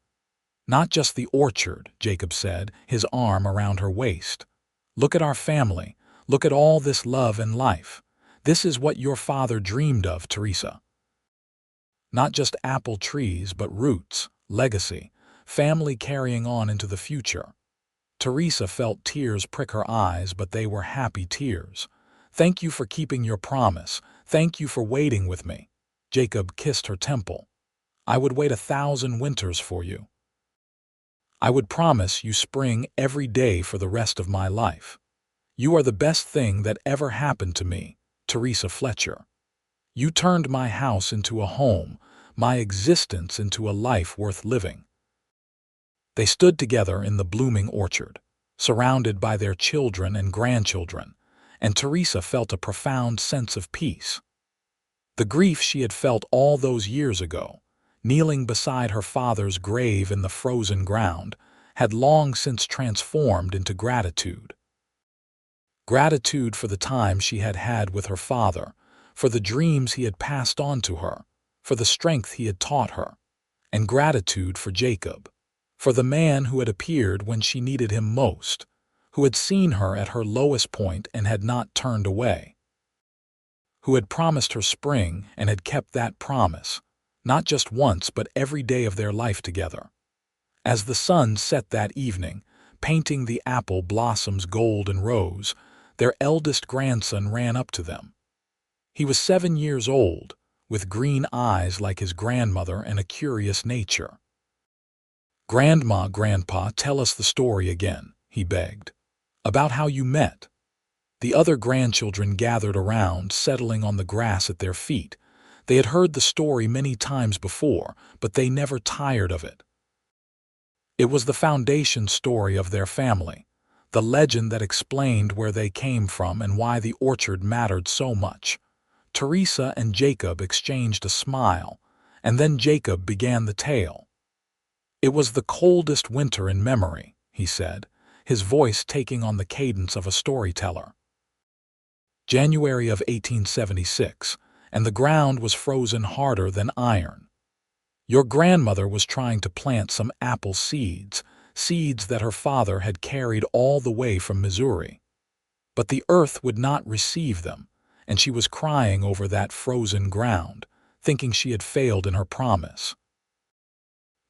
"Not just the orchard," Jacob said, his arm around her waist. "Look at our family. Look at all this love and life. This is what your father dreamed of, Teresa." Not just apple trees, but roots, legacy, family carrying on into the future. Teresa felt tears prick her eyes, but they were happy tears. "Thank you for keeping your promise. Thank you for waiting with me." Jacob kissed her temple. "I would wait 1,000 winters for you. I would promise you spring every day for the rest of my life. You are the best thing that ever happened to me, Teresa Fletcher. You turned my house into a home, my existence into a life worth living." They stood together in the blooming orchard, surrounded by their children and grandchildren, and Teresa felt a profound sense of peace. The grief she had felt all those years ago, kneeling beside her father's grave in the frozen ground, had long since transformed into gratitude. Gratitude for the time she had had with her father, for the dreams he had passed on to her, for the strength he had taught her, and gratitude for Jacob, for the man who had appeared when she needed him most, who had seen her at her lowest point and had not turned away, who had promised her spring and had kept that promise, not just once but every day of their life together. As the sun set that evening, painting the apple blossoms gold and rose, their eldest grandson ran up to them. He was 7 years old, with green eyes like his grandmother and a curious nature. "Grandma, Grandpa, tell us the story again," he begged. "About how you met." The other grandchildren gathered around, settling on the grass at their feet. They had heard the story many times before, but they never tired of it. It was the foundation story of their family, the legend that explained where they came from and why the orchard mattered so much. Teresa and Jacob exchanged a smile, and then Jacob began the tale. "It was the coldest winter in memory," he said, his voice taking on the cadence of a storyteller. "January of 1876, and the ground was frozen harder than iron. Your grandmother was trying to plant some apple seeds, seeds that her father had carried all the way from Missouri. But the earth would not receive them, and she was crying over that frozen ground, thinking she had failed in her promise.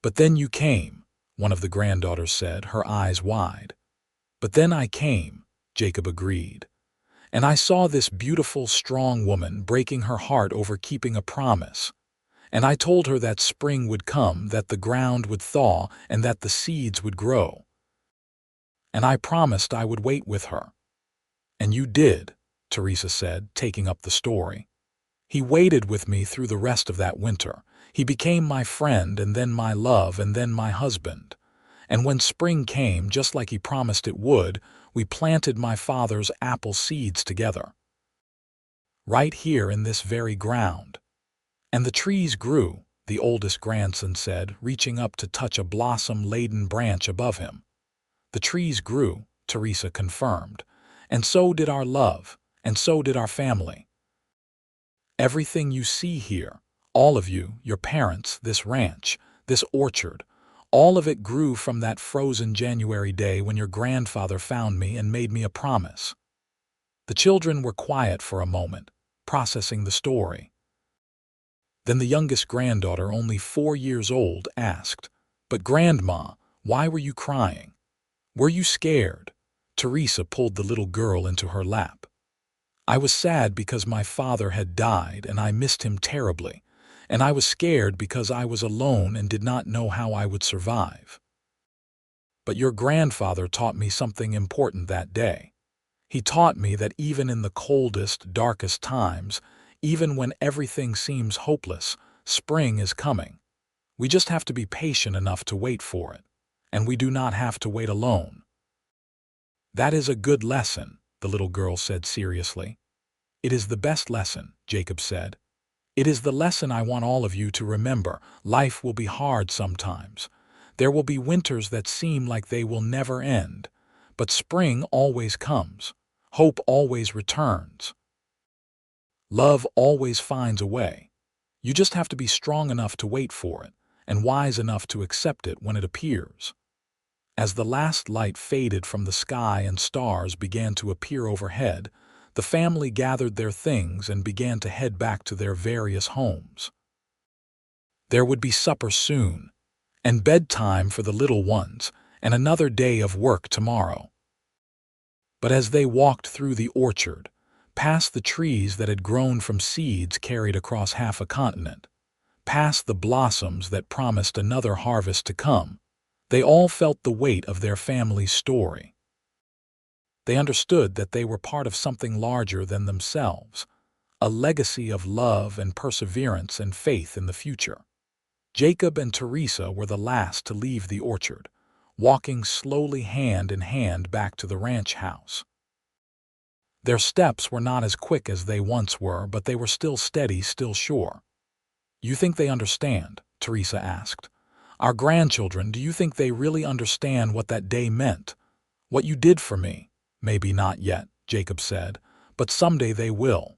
But then you came," one of the granddaughters said, her eyes wide. "But then I came," Jacob agreed. "And I saw this beautiful, strong woman breaking her heart over keeping a promise. And I told her that spring would come, that the ground would thaw, and that the seeds would grow. And I promised I would wait with her." "And you did," Teresa said, taking up the story. "He waited with me through the rest of that winter. He became my friend, and then my love, and then my husband. And when spring came, just like he promised it would, we planted my father's apple seeds together. Right here in this very ground. And the trees grew," the oldest grandson said, reaching up to touch a blossom-laden branch above him. "The trees grew," Teresa confirmed. "And so did our love, and so did our family. Everything you see here, all of you, your parents, this ranch, this orchard, all of it grew from that frozen January day when your grandfather found me and made me a promise." The children were quiet for a moment, processing the story. Then the youngest granddaughter, only 4 years old, asked, "But Grandma, why were you crying? Were you scared?" Teresa pulled the little girl into her lap. "I was sad because my father had died and I missed him terribly, and I was scared because I was alone and did not know how I would survive. But your grandfather taught me something important that day. He taught me that even in the coldest, darkest times, even when everything seems hopeless, spring is coming. We just have to be patient enough to wait for it, and we do not have to wait alone." "That is a good lesson," the little girl said seriously. "It is the best lesson," Jacob said. "It is the lesson I want all of you to remember. Life will be hard sometimes. There will be winters that seem like they will never end. But spring always comes. Hope always returns. Love always finds a way. You just have to be strong enough to wait for it, and wise enough to accept it when it appears." As the last light faded from the sky and stars began to appear overhead, the family gathered their things and began to head back to their various homes. There would be supper soon, and bedtime for the little ones, and another day of work tomorrow. But as they walked through the orchard, past the trees that had grown from seeds carried across half a continent, past the blossoms that promised another harvest to come, they all felt the weight of their family's story. They understood that they were part of something larger than themselves, a legacy of love and perseverance and faith in the future. Jacob and Teresa were the last to leave the orchard, walking slowly hand in hand back to the ranch house. Their steps were not as quick as they once were, but they were still steady, still sure. "You think they understand?" Teresa asked. "Our grandchildren, do you think they really understand what that day meant? What you did for me?" "Maybe not yet," Jacob said, "but someday they will.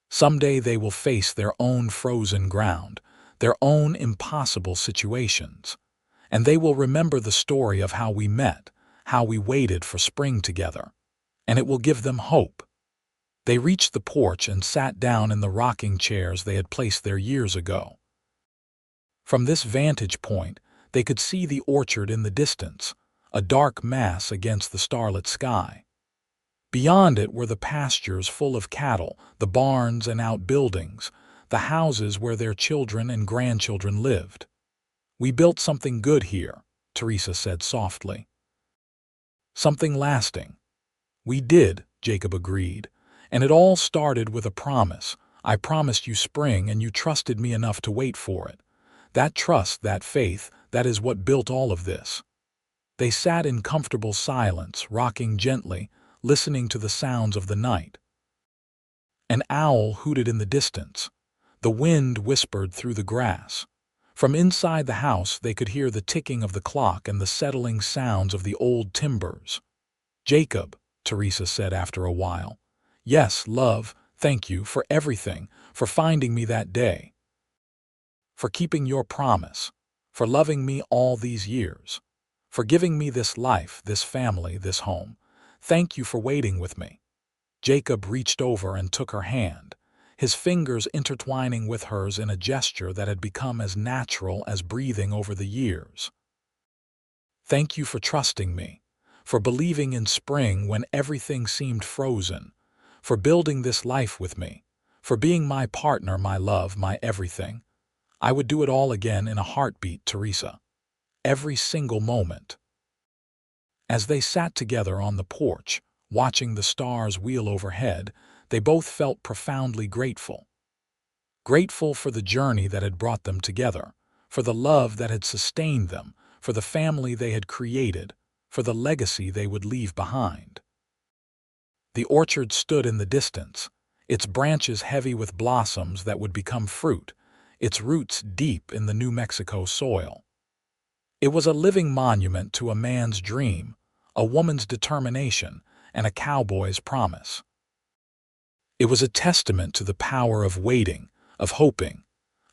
Someday they will face their own frozen ground, their own impossible situations. And they will remember the story of how we met, how we waited for spring together. And it will give them hope." They reached the porch and sat down in the rocking chairs they had placed there years ago. From this vantage point, they could see the orchard in the distance, a dark mass against the starlit sky. Beyond it were the pastures full of cattle, the barns and outbuildings, the houses where their children and grandchildren lived. "We built something good here," Teresa said softly. "Something lasting." "We did," Jacob agreed, "and it all started with a promise. I promised you spring, and you trusted me enough to wait for it. That trust, that faith, that is what built all of this." They sat in comfortable silence, rocking gently, listening to the sounds of the night. An owl hooted in the distance. The wind whispered through the grass. From inside the house they could hear the ticking of the clock and the settling sounds of the old timbers. "Jacob," Teresa said after a while. "Yes, love, thank you for everything, for finding me that day, for keeping your promise, for loving me all these years, for giving me this life, this family, this home. Thank you for waiting with me." Jacob reached over and took her hand, his fingers intertwining with hers in a gesture that had become as natural as breathing over the years. "Thank you for trusting me, for believing in spring when everything seemed frozen, for building this life with me, for being my partner, my love, my everything. I would do it all again in a heartbeat, Teresa. Every single moment." As they sat together on the porch, watching the stars wheel overhead, they both felt profoundly grateful. Grateful for the journey that had brought them together, for the love that had sustained them, for the family they had created, for the legacy they would leave behind. The orchard stood in the distance, its branches heavy with blossoms that would become fruit, its roots deep in the New Mexico soil. It was a living monument to a man's dream, a woman's determination, and a cowboy's promise. It was a testament to the power of waiting, of hoping,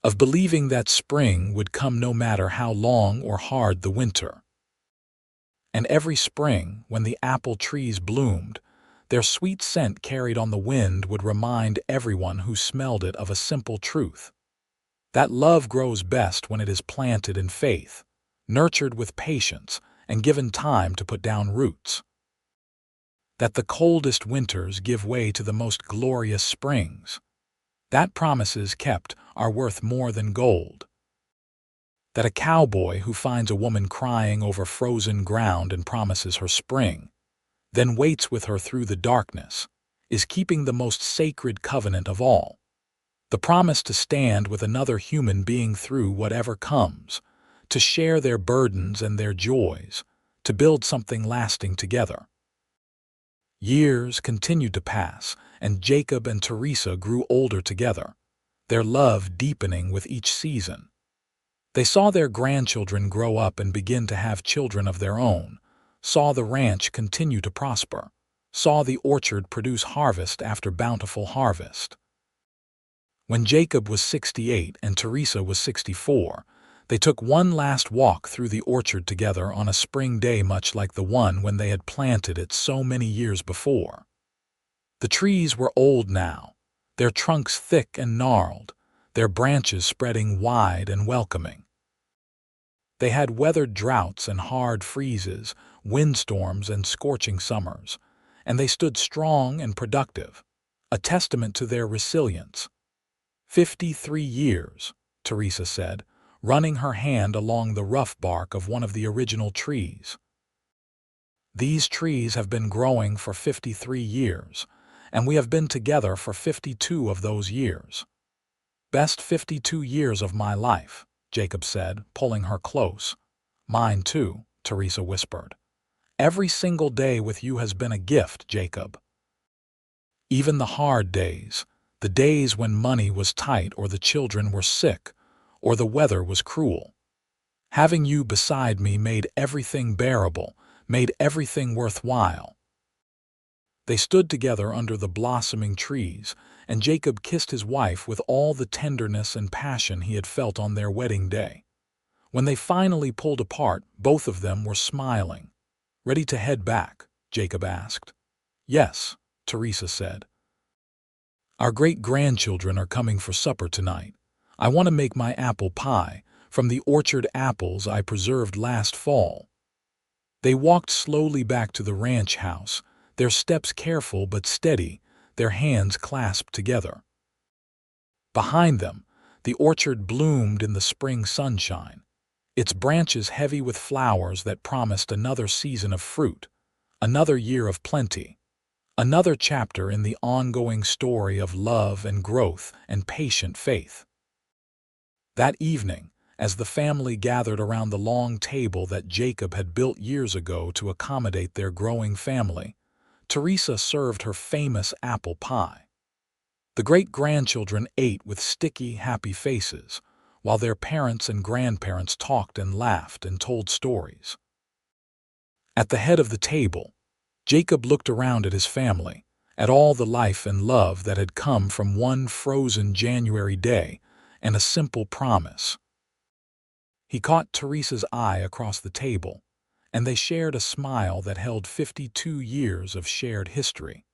of believing that spring would come no matter how long or hard the winter. And every spring, when the apple trees bloomed, their sweet scent carried on the wind would remind everyone who smelled it of a simple truth: that love grows best when it is planted in faith, nurtured with patience, and given time to put down roots. That the coldest winters give way to the most glorious springs. That promises kept are worth more than gold. That a cowboy who finds a woman crying over frozen ground and promises her spring, then waits with her through the darkness, is keeping the most sacred covenant of all. The promise to stand with another human being through whatever comes, to share their burdens and their joys, to build something lasting together. Years continued to pass, and Jacob and Teresa grew older together, their love deepening with each season. They saw their grandchildren grow up and begin to have children of their own, saw the ranch continue to prosper, saw the orchard produce harvest after bountiful harvest. When Jacob was 68 and Teresa was 64, they took one last walk through the orchard together on a spring day much like the one when they had planted it so many years before. The trees were old now, their trunks thick and gnarled, their branches spreading wide and welcoming. They had weathered droughts and hard freezes, windstorms and scorching summers, and they stood strong and productive, a testament to their resilience. 53 years, Teresa said, running her hand along the rough bark of one of the original trees. These trees have been growing for 53 years, and we have been together for 52 of those years. Best 52 years of my life, Jacob said, pulling her close. Mine too, Teresa whispered. Every single day with you has been a gift, Jacob. Even the hard days, the days when money was tight or the children were sick or the weather was cruel. Having you beside me made everything bearable, made everything worthwhile. They stood together under the blossoming trees, and Jacob kissed his wife with all the tenderness and passion he had felt on their wedding day. When they finally pulled apart, both of them were smiling. Ready to head back? Jacob asked. Yes, Teresa said. Our great-grandchildren are coming for supper tonight. I want to make my apple pie from the orchard apples I preserved last fall. They walked slowly back to the ranch house, their steps careful but steady, their hands clasped together. Behind them, the orchard bloomed in the spring sunshine, its branches heavy with flowers that promised another season of fruit, another year of plenty, another chapter in the ongoing story of love and growth and patient faith. That evening, as the family gathered around the long table that Jacob had built years ago to accommodate their growing family, Teresa served her famous apple pie. The great-grandchildren ate with sticky, happy faces, while their parents and grandparents talked and laughed and told stories. At the head of the table, Jacob looked around at his family, at all the life and love that had come from one frozen January day and a simple promise. He caught Teresa's eye across the table, and they shared a smile that held 52 years of shared history,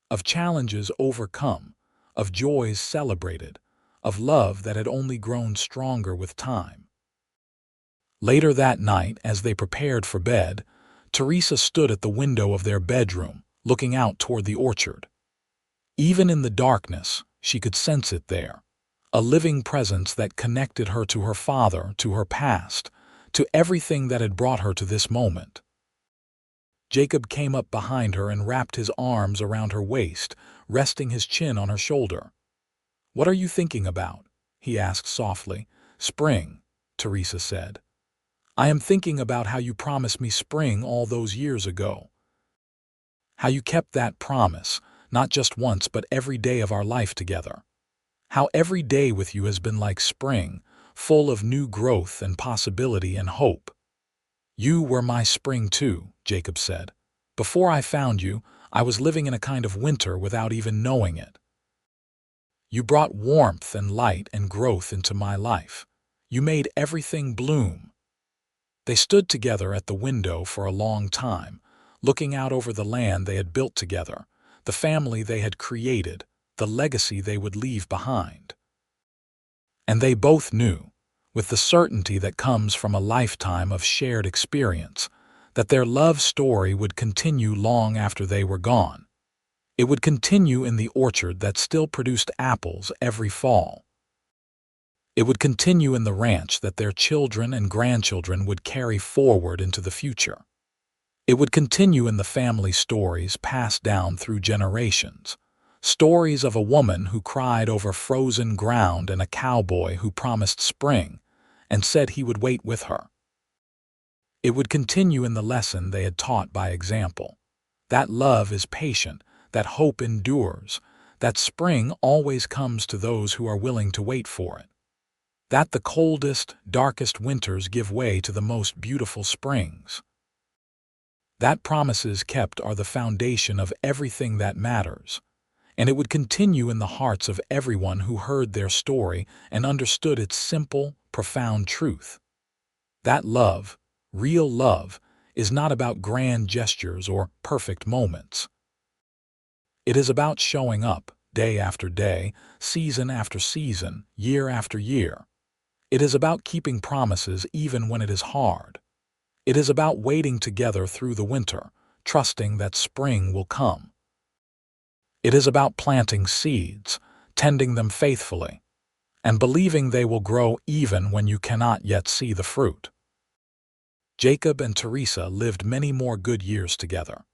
of challenges overcome, of joys celebrated, of love that had only grown stronger with time. Later that night, as they prepared for bed, Teresa stood at the window of their bedroom, looking out toward the orchard. Even in the darkness, she could sense it there, a living presence that connected her to her father, to her past, to everything that had brought her to this moment. Jacob came up behind her and wrapped his arms around her waist, resting his chin on her shoulder. "What are you thinking about?" he asked softly. "Spring," Teresa said. "I am thinking about how you promised me spring all those years ago. How you kept that promise, not just once but every day of our life together. How every day with you has been like spring, full of new growth and possibility and hope." "You were my spring too," Jacob said. "Before I found you, I was living in a kind of winter without even knowing it. You brought warmth and light and growth into my life. You made everything bloom." They stood together at the window for a long time, looking out over the land they had built together, the family they had created, the legacy they would leave behind. And they both knew, with the certainty that comes from a lifetime of shared experience, that their love story would continue long after they were gone. It would continue in the orchard that still produced apples every fall. It would continue in the ranch that their children and grandchildren would carry forward into the future. It would continue in the family stories passed down through generations. Stories of a woman who cried over frozen ground and a cowboy who promised spring and said he would wait with her. It would continue in the lesson they had taught by example. That love is patient, that hope endures, that spring always comes to those who are willing to wait for it. That the coldest, darkest winters give way to the most beautiful springs. That promises kept are the foundation of everything that matters, and it would continue in the hearts of everyone who heard their story and understood its simple, profound truth. That love, real love, is not about grand gestures or perfect moments. It is about showing up day after day, season after season, year after year. It is about keeping promises even when it is hard. It is about waiting together through the winter, trusting that spring will come. It is about planting seeds, tending them faithfully, and believing they will grow even when you cannot yet see the fruit. Jacob and Teresa lived many more good years together,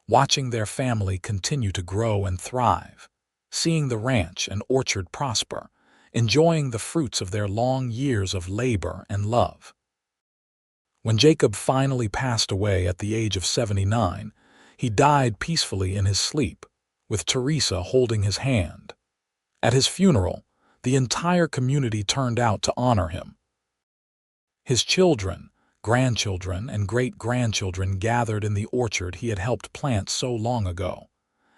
watching their family continue to grow and thrive, seeing the ranch and orchard prosper, enjoying the fruits of their long years of labor and love. When Jacob finally passed away at the age of 79, he died peacefully in his sleep, with Teresa holding his hand. At his funeral, the entire community turned out to honor him. His children, grandchildren, and great-grandchildren gathered in the orchard he had helped plant so long ago,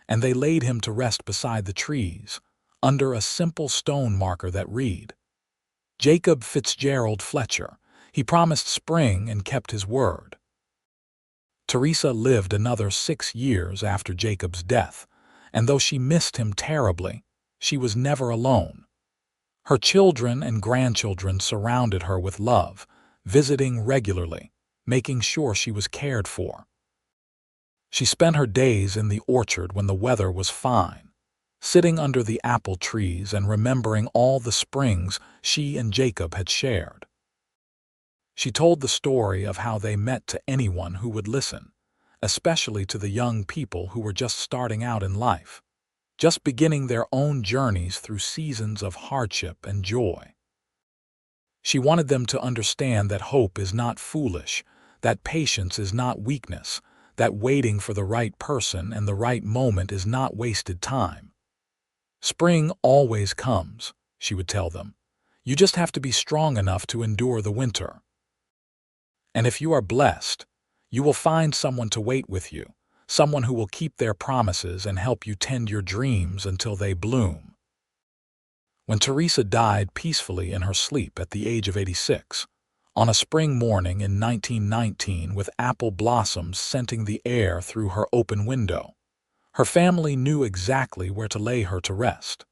and they laid him to rest beside the trees, under a simple stone marker that read, Jacob Fitzgerald Fletcher. He promised spring and kept his word. Teresa lived another 6 years after Jacob's death, and though she missed him terribly, she was never alone. Her children and grandchildren surrounded her with love, visiting regularly, making sure she was cared for. She spent her days in the orchard when the weather was fine, sitting under the apple trees and remembering all the springs she and Jacob had shared. She told the story of how they met to anyone who would listen, especially to the young people who were just starting out in life, just beginning their own journeys through seasons of hardship and joy. She wanted them to understand that hope is not foolish, that patience is not weakness, that waiting for the right person and the right moment is not wasted time. Spring always comes, she would tell them. You just have to be strong enough to endure the winter. And if you are blessed, you will find someone to wait with you, someone who will keep their promises and help you tend your dreams until they bloom. When Teresa died peacefully in her sleep at the age of 86, on a spring morning in 1919 with apple blossoms scenting the air through her open window, her family knew exactly where to lay her to rest.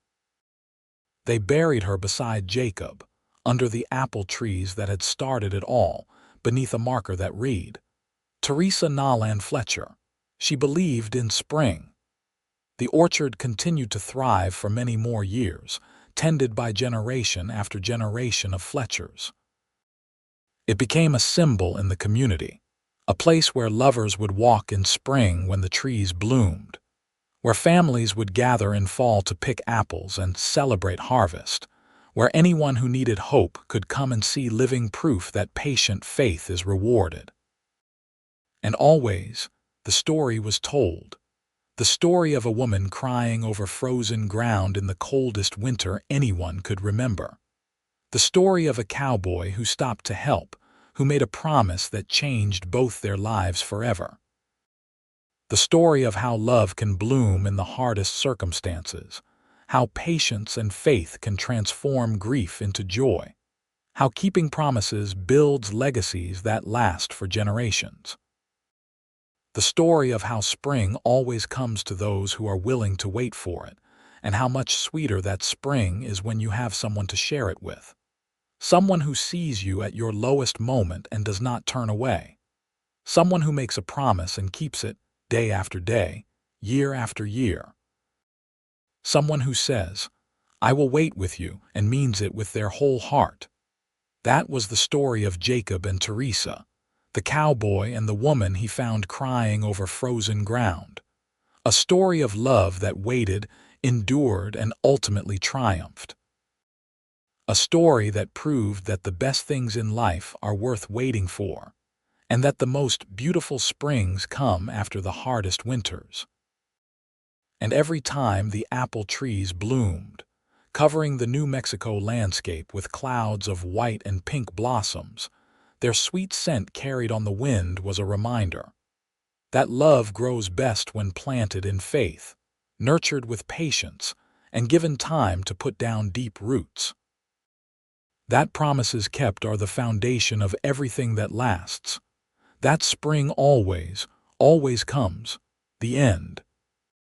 They buried her beside Jacob, under the apple trees that had started it all, beneath a marker that read, Teresa Nolan Fletcher. She believed in spring. The orchard continued to thrive for many more years, tended by generation after generation of Fletchers. It became a symbol in the community, a place where lovers would walk in spring when the trees bloomed, where families would gather in fall to pick apples and celebrate harvest, where anyone who needed hope could come and see living proof that patient faith is rewarded. And always, the story was told. The story of a woman crying over frozen ground in the coldest winter anyone could remember. The story of a cowboy who stopped to help, who made a promise that changed both their lives forever. The story of how love can bloom in the hardest circumstances, how patience and faith can transform grief into joy, how keeping promises builds legacies that last for generations. The story of how spring always comes to those who are willing to wait for it, and how much sweeter that spring is when you have someone to share it with. Someone who sees you at your lowest moment and does not turn away. Someone who makes a promise and keeps it day after day, year after year. Someone who says, I will wait with you, and means it with their whole heart. That was the story of Jacob and Teresa, the cowboy and the woman he found crying over frozen ground. A story of love that waited, endured, and ultimately triumphed. A story that proved that the best things in life are worth waiting for, and that the most beautiful springs come after the hardest winters. And every time the apple trees bloomed, covering the New Mexico landscape with clouds of white and pink blossoms, their sweet scent carried on the wind was a reminder that love grows best when planted in faith, nurtured with patience, and given time to put down deep roots. That promises kept are the foundation of everything that lasts. That spring always, always comes, the end.